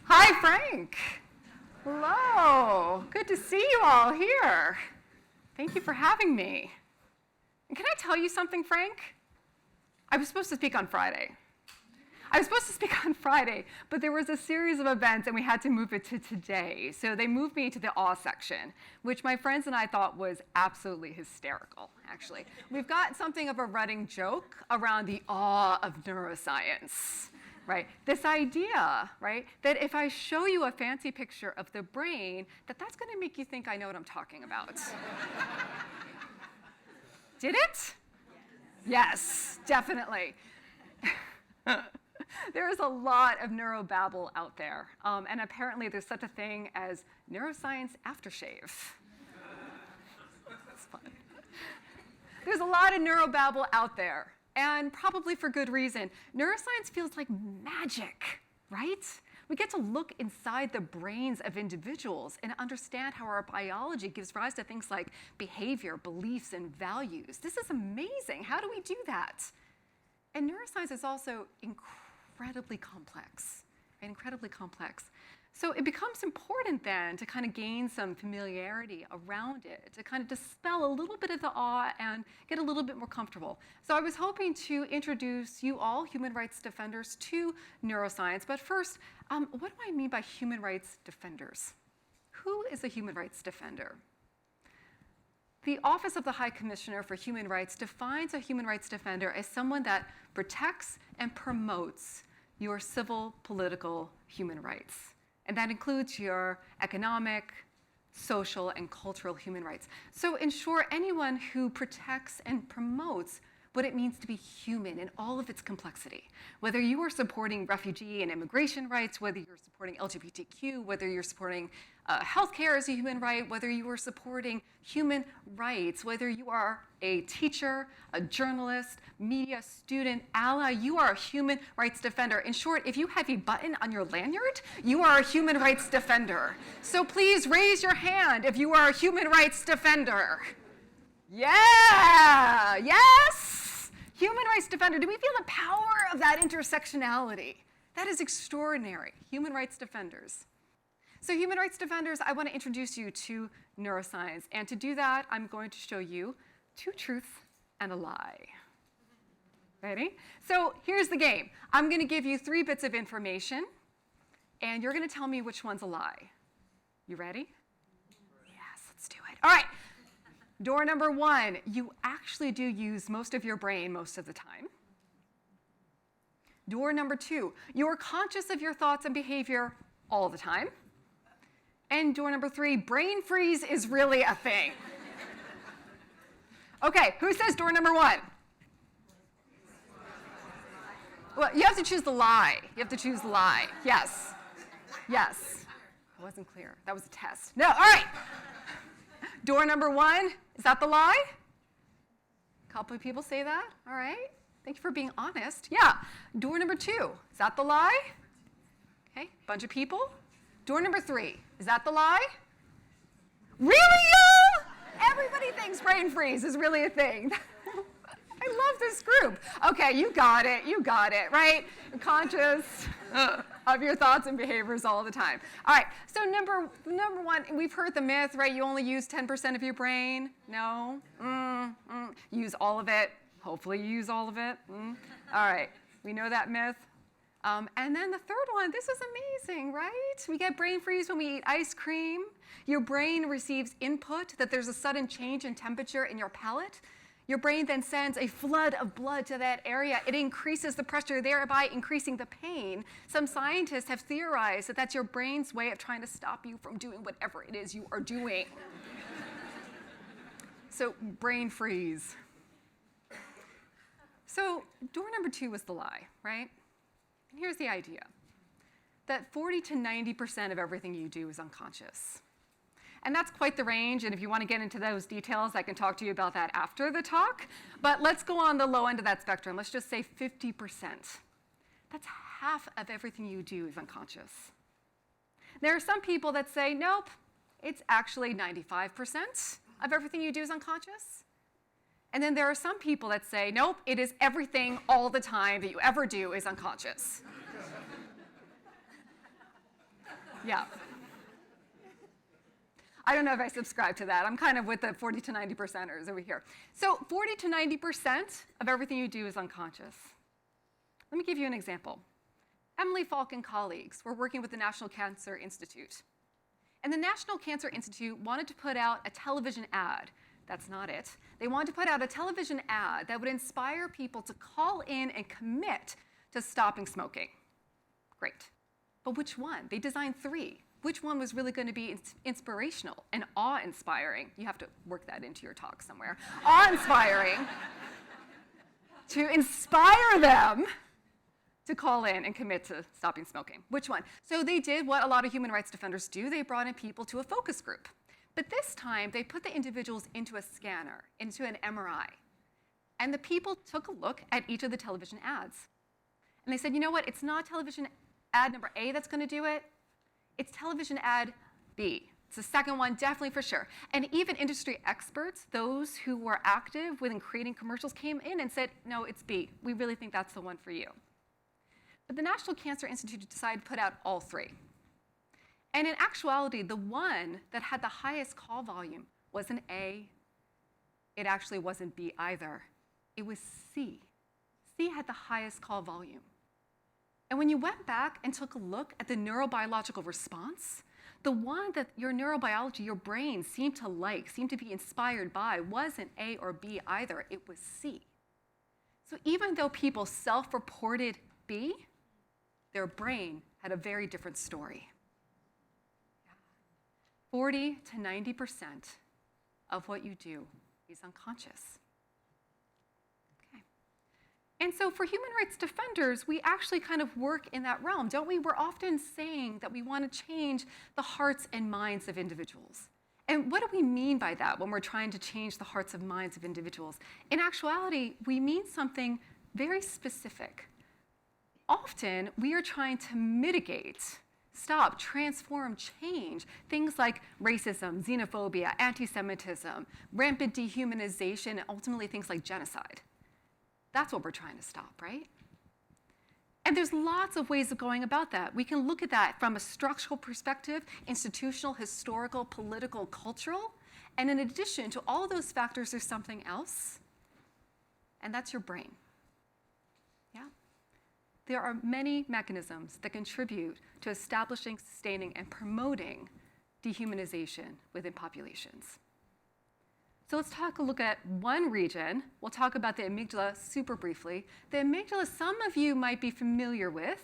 Hi, Frank. Hello. Good to see you all here. Thank you for having me. And can I tell you something, Frank? I was supposed to speak on Friday. But there was a series of events and we had to move it to today. So they moved me to the awe section, which my friends and I thought was absolutely hysterical, actually. We've got something of a running joke around the awe of neuroscience. Right? This idea, right, that if I show you a fancy picture of the brain, that's going to make you think I know what I'm talking about. Did it? Yes, definitely. There is a lot of neurobabble out there, and apparently there's such a thing as neuroscience aftershave. That's fun. There's a lot of neurobabble out there. And probably for good reason. Neuroscience feels like magic, right? We get to look inside the brains of individuals and understand how our biology gives rise to things like behavior, beliefs, and values. This is amazing. How do we do that? And neuroscience is also incredibly complex, right? Incredibly complex. So it becomes important then to kind of gain some familiarity around it, to kind of dispel a little bit of the awe and get a little bit more comfortable. So I was hoping to introduce you all, human rights defenders, to neuroscience. But first, what do I mean by human rights defenders? Who is a human rights defender? The Office of the High Commissioner for Human Rights defines a human rights defender as someone that protects and promotes your civil, political, human rights. And that includes your economic, social, and cultural human rights. So in short, anyone who protects and promotes what it means to be human in all of its complexity. Whether you are supporting refugee and immigration rights, whether you're supporting LGBTQ, whether you're supporting healthcare as a human right, whether you are supporting human rights, whether you are a teacher, a journalist, media student, ally, you are a human rights defender. In short, if you have a button on your lanyard, you are a human rights defender. So please raise your hand if you are a human rights defender. Yeah, yes, human rights defender. Do we feel the power of that intersectionality? That is extraordinary, human rights defenders. So human rights defenders, I want to introduce you to neuroscience. And to do that, I'm going to show you two truths and a lie. Ready? So here's the game. I'm going to give you 3 bits of information, and you're going to tell me which one's a lie. You ready? Yes, let's do it. All right. Door number 1, you actually do use most of your brain most of the time. Door number 2, you're conscious of your thoughts and behavior all the time. And door number 3, brain freeze is really a thing. Okay, who says door number 1? Well, you have to choose the lie. You have to choose the lie. Yes. Yes. It wasn't clear. That was a test. No, all right. Door number 1, is that the lie? A couple of people say that. All right. Thank you for being honest. Yeah. Door number 2, is that the lie? Okay, bunch of people. Door number 3, is that the lie? Really, y'all? Everybody thinks brain freeze is really a thing. I love this group. Okay, you got it, right? You're conscious of your thoughts and behaviors all the time. All right, so number 1, we've heard the myth, right? You only use 10% of your brain. No? Use all of it. Hopefully you use all of it. All right, we know that myth. And then the third one, this is amazing, right? We get brain freeze when we eat ice cream. Your brain receives input that there's a sudden change in temperature in your palate. Your brain then sends a flood of blood to that area. It increases the pressure, thereby increasing the pain. Some scientists have theorized that that's your brain's way of trying to stop you from doing whatever it is you are doing. So brain freeze. So door number 2 was the lie, right? And here's the idea, that 40 to 90% of everything you do is unconscious. And that's quite the range, and if you want to get into those details, I can talk to you about that after the talk. But let's go on the low end of that spectrum. Let's just say 50%. That's half of everything you do is unconscious. There are some people that say, nope, it's actually 95% of everything you do is unconscious. And then there are some people that say, nope, it is everything all the time that you ever do is unconscious. Yeah. I don't know if I subscribe to that. I'm kind of with the 40 to 90%ers over here. So 40 to 90% of everything you do is unconscious. Let me give you an example. Emily Falk and colleagues were working with the National Cancer Institute. And the National Cancer Institute wanted to put out a television ad. That's not it. They wanted to put out a television ad that would inspire people to call in and commit to stopping smoking. Great. But which one? They designed 3. Which one was really going to be inspirational and awe-inspiring? You have to work that into your talk somewhere. Awe-inspiring to inspire them to call in and commit to stopping smoking. Which one? So they did what a lot of human rights defenders do. They brought in people to a focus group. But this time, they put the individuals into a scanner, into an MRI. And the people took a look at each of the television ads. And they said, you know what? It's not television ad number A that's going to do it. It's television ad B. It's the second one, definitely for sure. And even industry experts, those who were active within creating commercials, came in and said, no, it's B. We really think that's the one for you. But the National Cancer Institute decided to put out all 3. And in actuality, the one that had the highest call volume wasn't A. It actually wasn't B either. It was C. C had the highest call volume. And when you went back and took a look at the neurobiological response, the one that your neurobiology, your brain seemed to like, seemed to be inspired by, wasn't A or B either. It was C. So even though people self-reported B, their brain had a very different story. 40 to 90% of what you do is unconscious. Okay. And so for human rights defenders, we actually kind of work in that realm, don't we? We're often saying that we want to change the hearts and minds of individuals. And what do we mean by that when we're trying to change the hearts and minds of individuals? In actuality, we mean something very specific. Often, we are trying to mitigate, stop, transform, change things like racism, xenophobia, anti-Semitism, rampant dehumanization, and ultimately things like genocide. That's what we're trying to stop, right? And there's lots of ways of going about that. We can look at that from a structural perspective, institutional, historical, political, cultural. And in addition to all of those factors, there's something else, and that's your brain. Yeah? There are many mechanisms that contribute to establishing, sustaining, and promoting dehumanization within populations. So let's take a look at one region. We'll talk about the amygdala super briefly. The amygdala, some of you might be familiar with.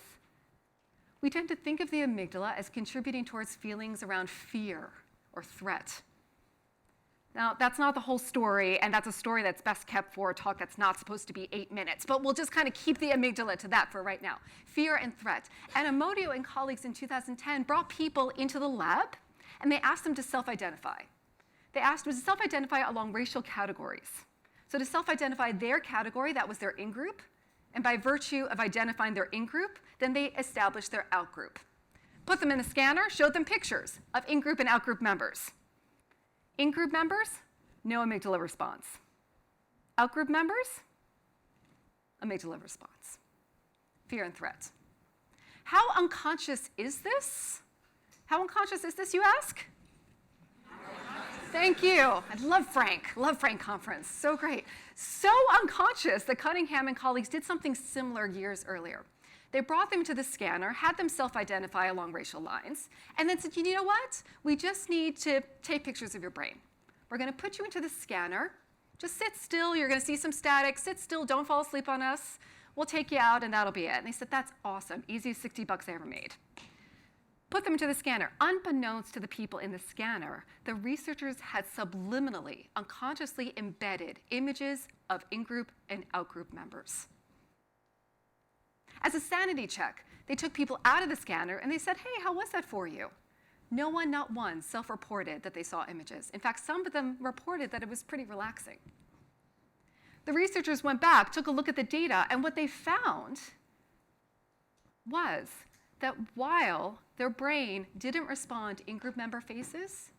We tend to think of the amygdala as contributing towards feelings around fear or threat. Now, that's not the whole story, and that's a story that's best kept for a talk that's not supposed to be 8 minutes, but we'll just kind of keep the amygdala to that for right now. Fear and threat. And Amodio and colleagues in 2010 brought people into the lab, and they asked them to self-identify. They asked them to self-identify along racial categories. So to self-identify their category, that was their in-group, and by virtue of identifying their in-group, then they established their out-group. Put them in the scanner, showed them pictures of in-group and out-group members. In-group members, no amygdala response. Out-group members, amygdala response. Fear and threat. How unconscious is this? How unconscious is this, you ask? Thank you. I love Frank Conference, so great. So unconscious that Cunningham and colleagues did something similar years earlier. They brought them to the scanner, had them self-identify along racial lines, and then said, you know what? We just need to take pictures of your brain. We're going to put you into the scanner. Just sit still. You're going to see some static. Sit still. Don't fall asleep on us. We'll take you out, and that'll be it. And they said, that's awesome. Easiest $60 I ever made. Put them into the scanner. Unbeknownst to the people in the scanner, the researchers had subliminally, unconsciously embedded images of in-group and out-group members. As a sanity check, they took people out of the scanner and they said, hey, how was that for you? No one, not one, self-reported that they saw images. In fact, some of them reported that it was pretty relaxing. The researchers went back, took a look at the data, and what they found was that while their brain didn't respond to in-group member faces,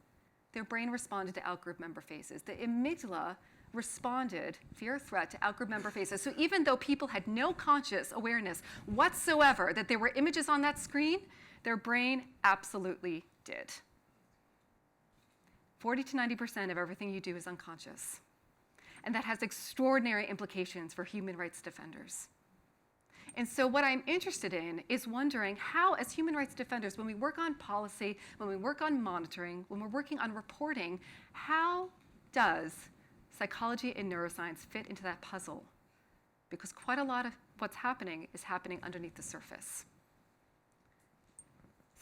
their brain responded to out-group member faces. The amygdala responded, fear, threat, to out-group member faces. So even though people had no conscious awareness whatsoever that there were images on that screen, their brain absolutely did. 40 to 90% of everything you do is unconscious. And that has extraordinary implications for human rights defenders. And so what I'm interested in is wondering how, as human rights defenders, when we work on policy, when we work on monitoring, when we're working on reporting, how does psychology and neuroscience fit into that puzzle? Because quite a lot of what's happening is happening underneath the surface.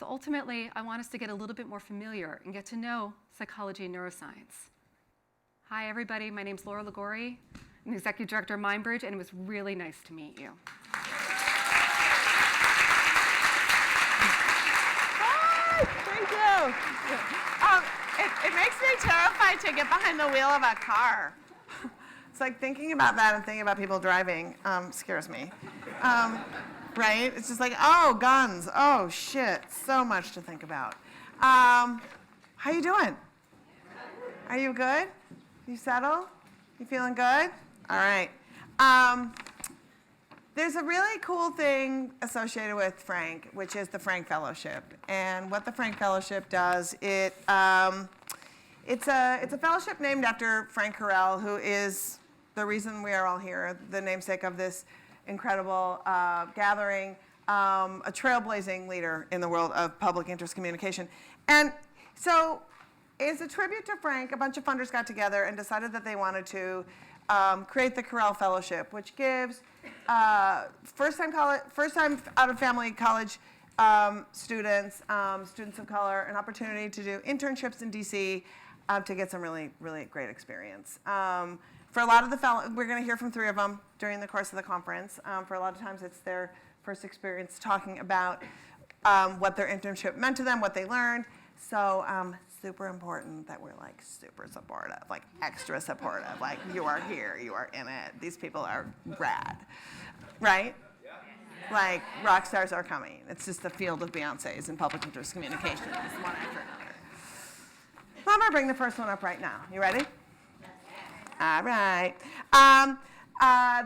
So ultimately, I want us to get a little bit more familiar and get to know psychology and neuroscience. Hi, everybody. My name's Laura Ligori. I'm the Executive Director of MindBridge, and it was really nice to meet you. Hi, thank you. It makes me terrified to get behind the wheel of a car. It's like thinking about that and thinking about people driving scares me. Right? It's just like, oh, guns. Oh, shit. So much to think about. How you doing? Are you good? You settled? You feeling good? All right. There's a really cool thing associated with Frank, which is the Frank Fellowship. And what the Frank Fellowship does, it's a fellowship named after Frank Carell, who is the reason we are all here, the namesake of this incredible gathering, a trailblazing leader in the world of public interest communication. And so, as a tribute to Frank, a bunch of funders got together and decided that they wanted to create the Carell Fellowship, which gives first-time out-of-family college students of color, an opportunity to do internships in DC to get some really, really great experience. For a lot of the we're going to hear from 3 of them during the course of the conference. For a lot of times, it's their first experience talking about what their internship meant to them, what they learned. So super important that we're like super supportive, like extra supportive. Like you are here, you are in it. These people are rad, right? Like rock stars are coming. It's just the field of Beyoncé's in public interest communications, one after another. So I'm gonna bring the first one up right now. You ready? All right.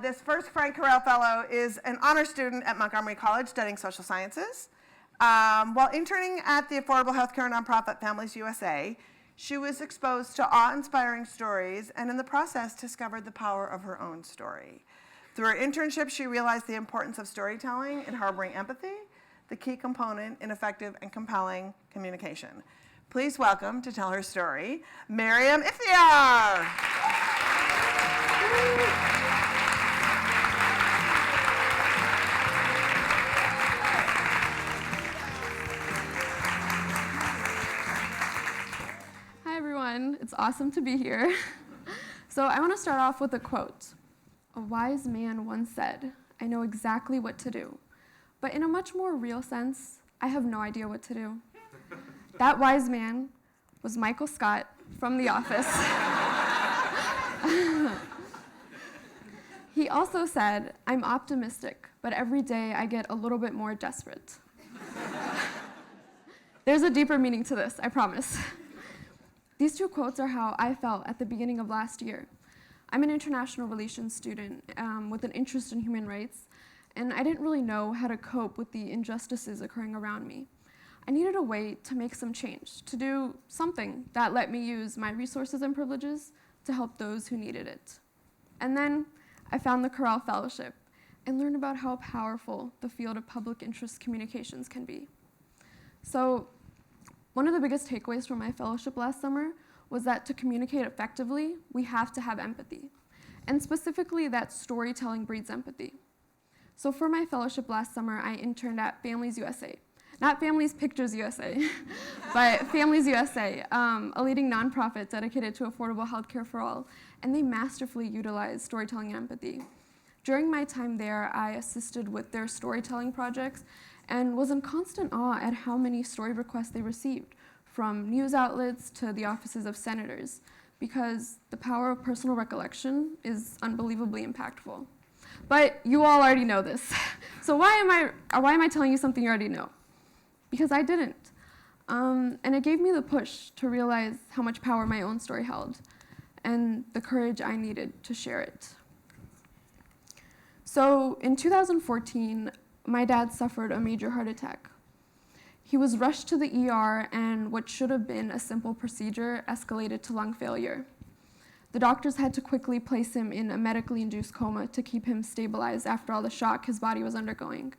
This first Frank Carell Fellow is an honor student at Montgomery College studying social sciences. While interning at the affordable healthcare nonprofit Families USA, she was exposed to awe-inspiring stories and in the process discovered the power of her own story. Through her internship, she realized the importance of storytelling and harboring empathy, the key component in effective and compelling communication. Please welcome to tell her story, Miriam Iftiar. Hi everyone, it's awesome to be here. So I want to start off with a quote. A wise man once said, "I know exactly what to do, but in a much more real sense, I have no idea what to do." That wise man was Michael Scott from The Office. He also said, "I'm optimistic, but every day I get a little bit more desperate." There's a deeper meaning to this, I promise. These 2 quotes are how I felt at the beginning of last year. I'm an international relations student with an interest in human rights, and I didn't really know how to cope with the injustices occurring around me. I needed a way to make some change, to do something that let me use my resources and privileges to help those who needed it. And then I found the Carell Fellowship and learned about how powerful the field of public interest communications can be. So one of the biggest takeaways from my fellowship last summer was that to communicate effectively, we have to have empathy. And specifically, that storytelling breeds empathy. So for my fellowship last summer, I interned at Families USA. Not Families Pictures USA, but Families USA, a leading nonprofit dedicated to affordable healthcare for all, and they masterfully utilize storytelling and empathy. During my time there, I assisted with their storytelling projects and was in constant awe at how many story requests they received, from news outlets to the offices of senators, because the power of personal recollection is unbelievably impactful. But you all already know this. So why am I telling you something you already know? Because I didn't. And it gave me the push to realize how much power my own story held and the courage I needed to share it. So in 2014, my dad suffered a major heart attack. He was rushed to the ER, and what should have been a simple procedure escalated to lung failure. The doctors had to quickly place him in a medically induced coma to keep him stabilized after all the shock his body was undergoing.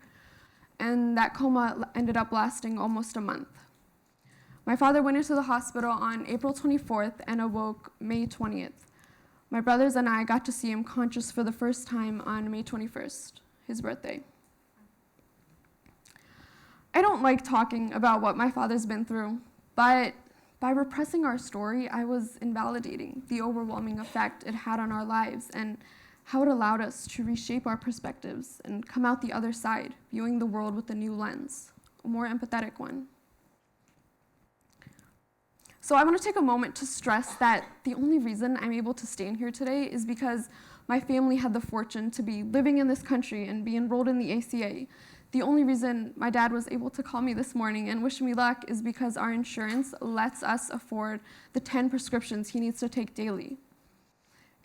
And that coma ended up lasting almost a month. My father went into the hospital on April 24th and awoke May 20th. My brothers and I got to see him conscious for the first time on May 21st, his birthday. I don't like talking about what my father's been through, but by repressing our story, I was invalidating the overwhelming effect it had on our lives and how it allowed us to reshape our perspectives and come out the other side, viewing the world with a new lens, a more empathetic one. So I want to take a moment to stress that the only reason I'm able to stand here today is because my family had the fortune to be living in this country and be enrolled in the ACA. The only reason my dad was able to call me this morning and wish me luck is because our insurance lets us afford the 10 prescriptions he needs to take daily.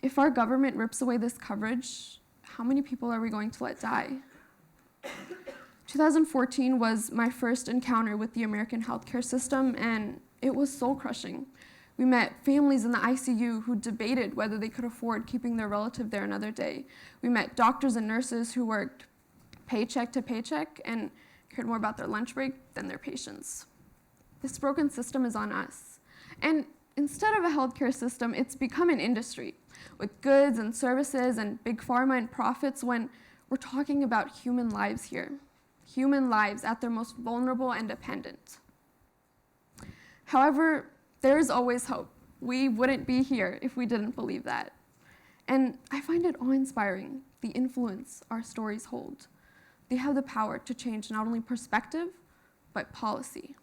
If our government rips away this coverage, how many people are we going to let die? 2014 was my first encounter with the American healthcare system, and it was soul-crushing. We met families in the ICU who debated whether they could afford keeping their relative there another day. We met doctors and nurses who worked paycheck to paycheck and cared more about their lunch break than their patients. This broken system is on us. And instead of a healthcare system, it's become an industry with goods and services and big pharma and profits when we're talking about human lives here. Human lives at their most vulnerable and dependent. However, there is always hope. We wouldn't be here if we didn't believe that. And I find it awe-inspiring, the influence our stories hold. They have the power to change not only perspective, but policy.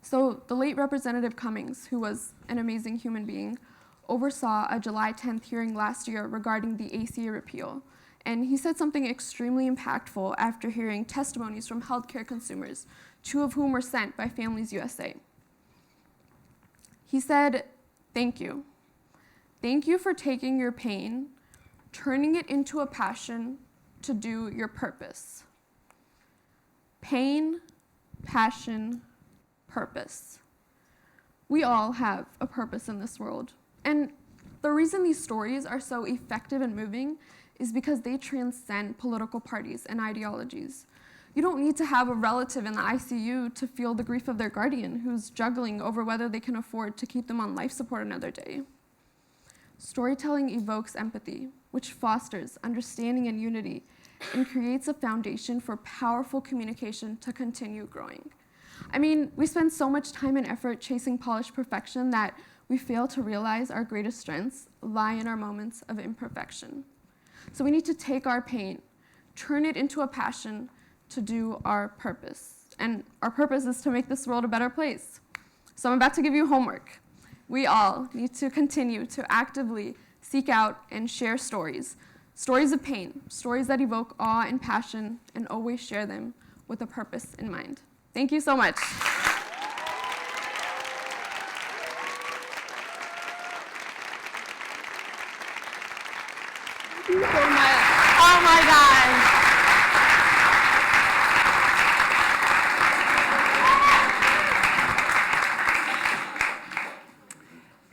So the late Representative Cummings, who was an amazing human being, oversaw a July 10th hearing last year regarding the ACA repeal. And he said something extremely impactful after hearing testimonies from healthcare consumers, 2 of whom were sent by Families USA. He said, "Thank you. Thank you for taking your pain, turning it into a passion to do your purpose." Pain, passion, purpose. We all have a purpose in this world. And the reason these stories are so effective and moving is because they transcend political parties and ideologies. You don't need to have a relative in the ICU to feel the grief of their guardian who's juggling over whether they can afford to keep them on life support another day. Storytelling evokes empathy, which fosters understanding and unity and creates a foundation for powerful communication to continue growing. I mean, we spend so much time and effort chasing polished perfection that we fail to realize our greatest strengths lie in our moments of imperfection. So we need to take our pain, turn it into a passion to do our purpose. And our purpose is to make this world a better place. So I'm about to give you homework. We all need to continue to actively seek out and share stories. Stories of pain, stories that evoke awe and passion, and always share them with a purpose in mind. Thank you so much. Thank you so much. Oh my God.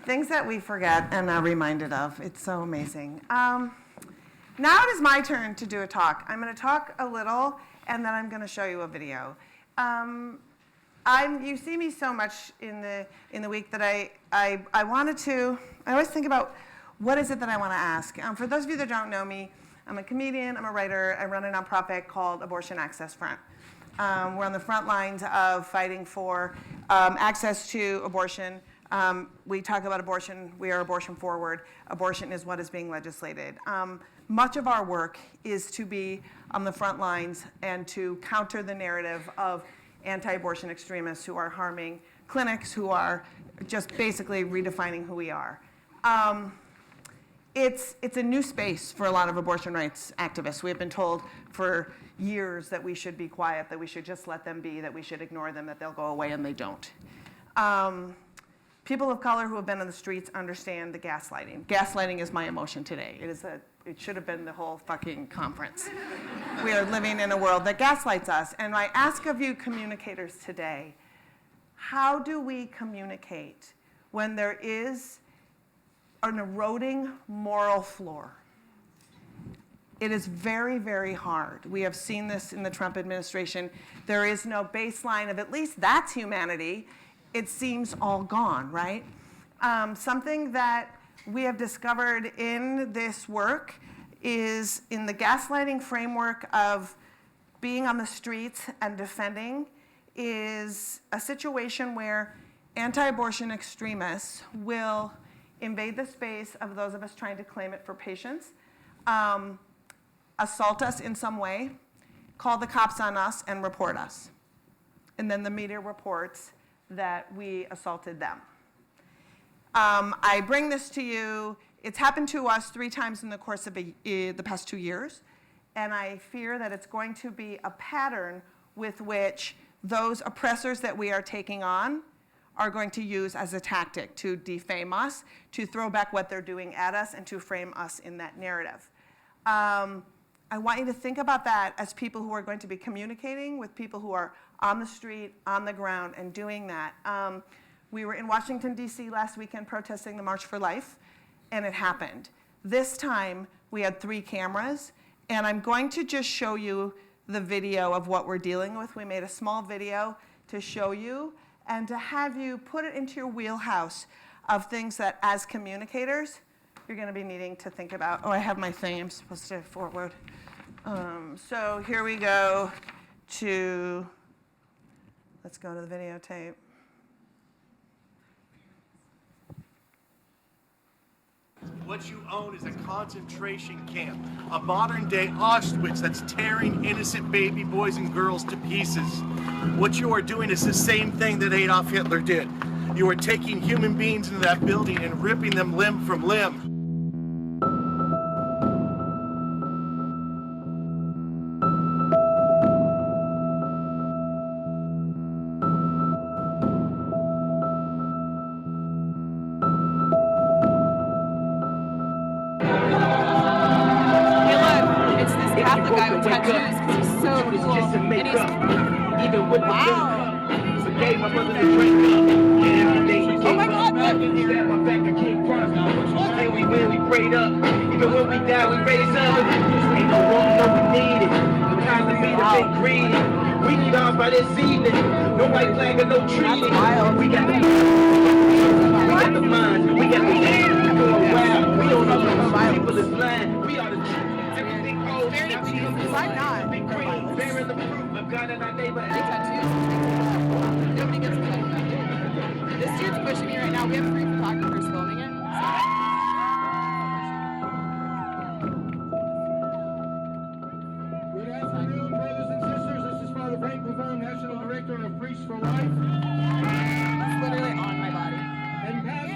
Things that we forget and are reminded of. It's so amazing. Now it is my turn to do a talk. I'm going to talk a little, and then I'm going to show you a video. You see me so much in the week that I wanted to. I always think about what is it that I want to ask. For those of you that don't know me, I'm a comedian. I'm a writer. I run a nonprofit called Abortion Access Front. We're on the front lines of fighting for access to abortion. We talk about abortion. We are abortion forward. Abortion is what is being legislated. Much of our work is to be on the front lines and to counter the narrative of anti-abortion extremists who are harming clinics, who are just basically redefining who we are. It's a new space for a lot of abortion rights activists. We have been told for years that we should be quiet, that we should just let them be, that we should ignore them, that they'll go away, and they don't. People of color who have been on the streets understand the gaslighting. Gaslighting is my emotion today. It should have been the whole fucking conference. We are living in a world that gaslights us. And I ask of you communicators today, how do we communicate when there is an eroding moral floor? It is very, very hard. We have seen this in the Trump administration. There is no baseline of at least that's humanity. It seems all gone, right? Something that we have discovered in this work is in the gaslighting framework of being on the streets and defending is a situation where anti-abortion extremists will invade the space of those of us trying to claim it for patients, assault us in some way, call the cops on us, and report us. And then the media reports that we assaulted them. I bring this to you. It's happened to us 3 times in the course of the past 2 years, and I fear that it's going to be a pattern with which those oppressors that we are taking on are going to use as a tactic to defame us, to throw back what they're doing at us, and to frame us in that narrative. I want you to think about that as people who are going to be communicating with people who are on the street, on the ground, and doing that. We were in Washington, D.C. last weekend protesting the March for Life, and it happened. This time, we had 3 cameras, and I'm going to just show you the video of what we're dealing with. We made a small video to show you and to have you put it into your wheelhouse of things that, as communicators, you're going to be needing to think about. Oh, I have my thing. I'm supposed to forward. So here we go to, let's go to the videotape. What you own is a concentration camp, a modern-day Auschwitz that's tearing innocent baby boys and girls to pieces. What you are doing is the same thing that Adolf Hitler did. You are taking human beings into that building and ripping them limb from limb. Catholic guy with tattoos because he's so cool. And he's even with wow. So gave my brother the drink up. And every day we came up. Stab my back, I can't cross. Still we win, we prayed up. Even when we die, we raise up. Ain't no wrong, no we need it. The kind of me that been greedy. We need ours by this evening. No white flag or no treaty. We got the minds, we got the hands. We going wild. We don't know what people is blind. We are the truth. Because I'm not. Bearing the proof of God in our neighbor. Nobody gets me like that. This dude's pushing me right now. We have 3 photographers filming it. Good afternoon, brothers and sisters. This is Father Frank Pavone, National Director of Priests for Life. It's literally on my body. And Pastor.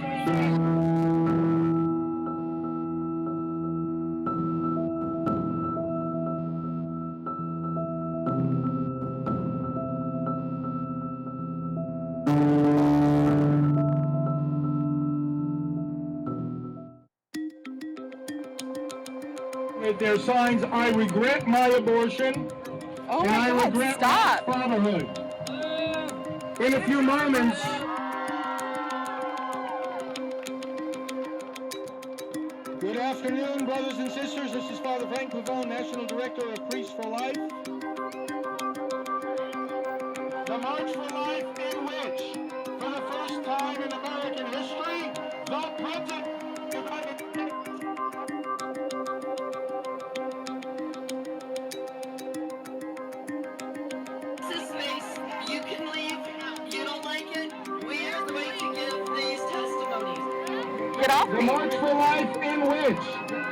With their signs, I regret my abortion, Oh and my I God, regret stop. my fatherhood. In a few moments, good afternoon, brothers and sisters. This is Father Frank Pavone, National Director of Priests for Life. The March for Life in which, for the first time in American history, the President of the United States You can leave. You don't like it? We are going to give these testimonies. Get off The me. March for Life in which,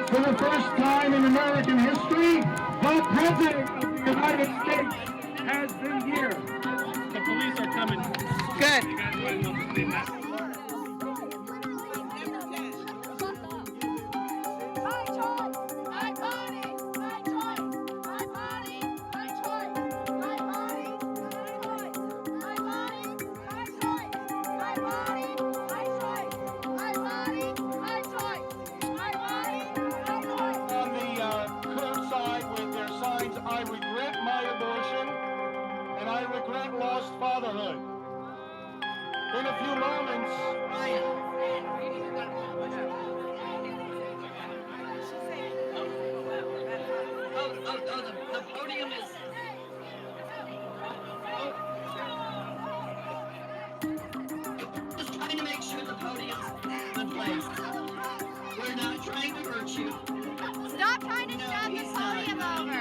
for the first time in American history, the President of the United States has been here. The police are coming. Good. You guys might want to leave that. I regret my abortion, and I regret lost fatherhood. In a few moments, the podium is... Just trying to make sure the podium's in place. We're not trying to hurt you. Stop trying to shove the podium over.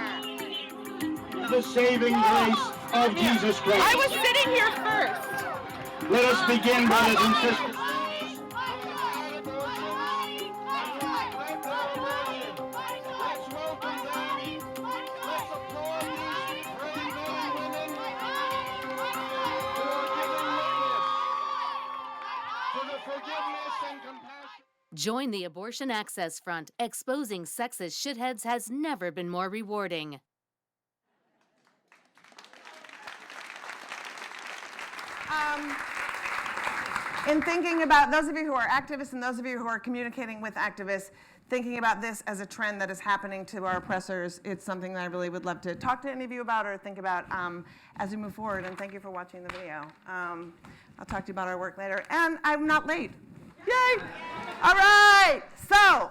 the saving grace of Jesus Christ. I was sitting here first. Let us begin, brothers and sisters. Join the Abortion Access Front. Exposing sexist shitheads has never been more rewarding. In thinking about those of you who are activists and those of you who are communicating with activists, thinking about this as a trend that is happening to our oppressors, it's something that I really would love to talk to any of you about or think about as we move forward. And thank you for watching the video. I'll talk to you about our work later. And I'm not late. Yay! All right. So,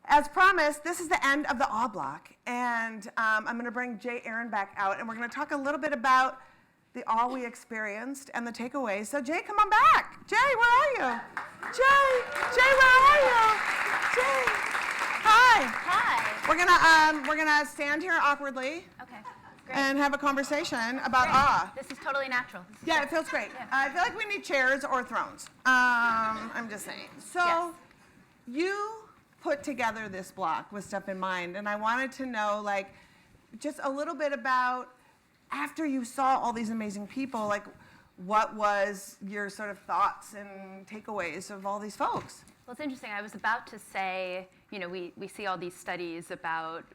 as promised, this is the end of the Awe Block. And I'm going to bring Jay Aaron back out. And we're going to talk a little bit about the awe we experienced and the takeaways. So, Jay, come on back. Jay, where are you? Jay, where are you? Jay. Hi. Hi. We're gonna stand here awkwardly. Okay. Great. And have a conversation about awe. This is totally natural. Yeah, it feels great. Yeah. I feel like we need chairs or thrones. I'm just saying. So, you put together this block with stuff in mind, and I wanted to know, like, just a little bit about after you saw all these amazing people, like, what was your sort of thoughts and takeaways of all these folks? Well, it's interesting. I was about to say, you know, we see all these studies about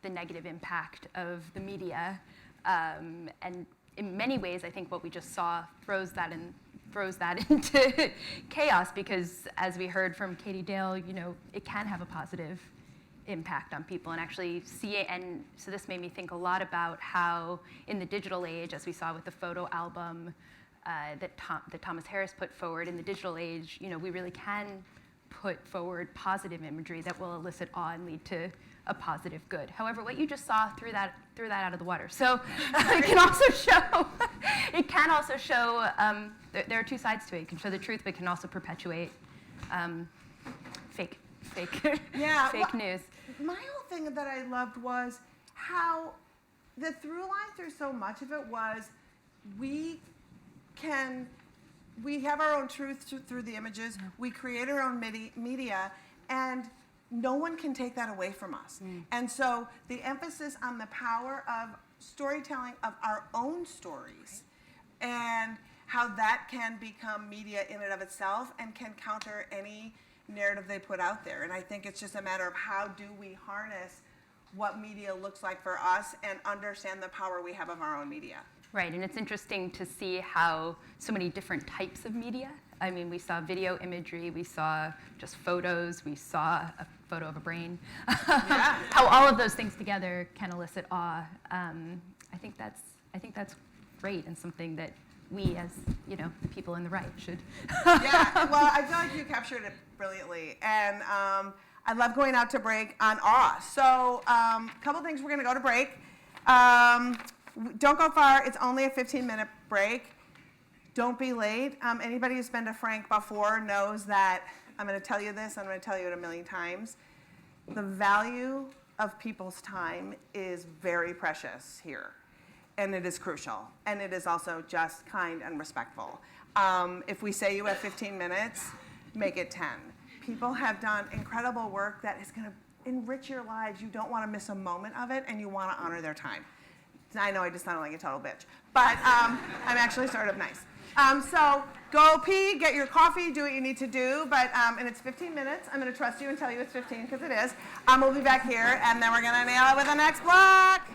the negative impact of the media, and in many ways, I think what we just saw throws that into chaos because, as we heard from Katie Dale, you know, it can have a positive impact on people and actually see it. And so this made me think a lot about how, in the digital age, as we saw with the photo album that Thomas Harris put forward, in the digital age, you know, we really can put forward positive imagery that will elicit awe and lead to a positive good. However, what you just saw threw that out of the water. So it can also show there are two sides to it. It can show the truth, but it can also perpetuate fake news. My whole thing that I loved was how the through line through so much of it was we have our own truth through the images. We create our own media, and no one can take that away from us. And so the emphasis on the power of storytelling of our own stories and how that can become media in and of itself and can counter any narrative they put out there. And I think it's just a matter of how do we harness what media looks like for us and understand the power we have of our own media. Right, and it's interesting to see how so many different types of media. I mean, we saw video imagery, we saw just photos, we saw a photo of a brain. How all of those things together can elicit awe. I think that's great and something that we, as you know, the people in the right, should. Yeah, well, I feel like you captured it brilliantly, and I love going out to break on awe. So, a couple things. We're going to go to break. Don't go far. It's only a 15-minute break. Don't be late. Anybody who's been to Frank before knows that I'm going to tell you this. I'm going to tell you it a million times. The value of people's time is very precious here, and it is crucial. And it is also just, kind, and respectful. If we say you have 15 minutes, make it 10. People have done incredible work that is going to enrich your lives. You don't want to miss a moment of it, and you want to honor their time. I know I just sounded like a total bitch, but I'm actually sort of nice. So go pee, get your coffee, do what you need to do, but and it's 15 minutes. I'm going to trust you and tell you it's 15 because it is. We'll be back here, and then we're going to nail it with the next block.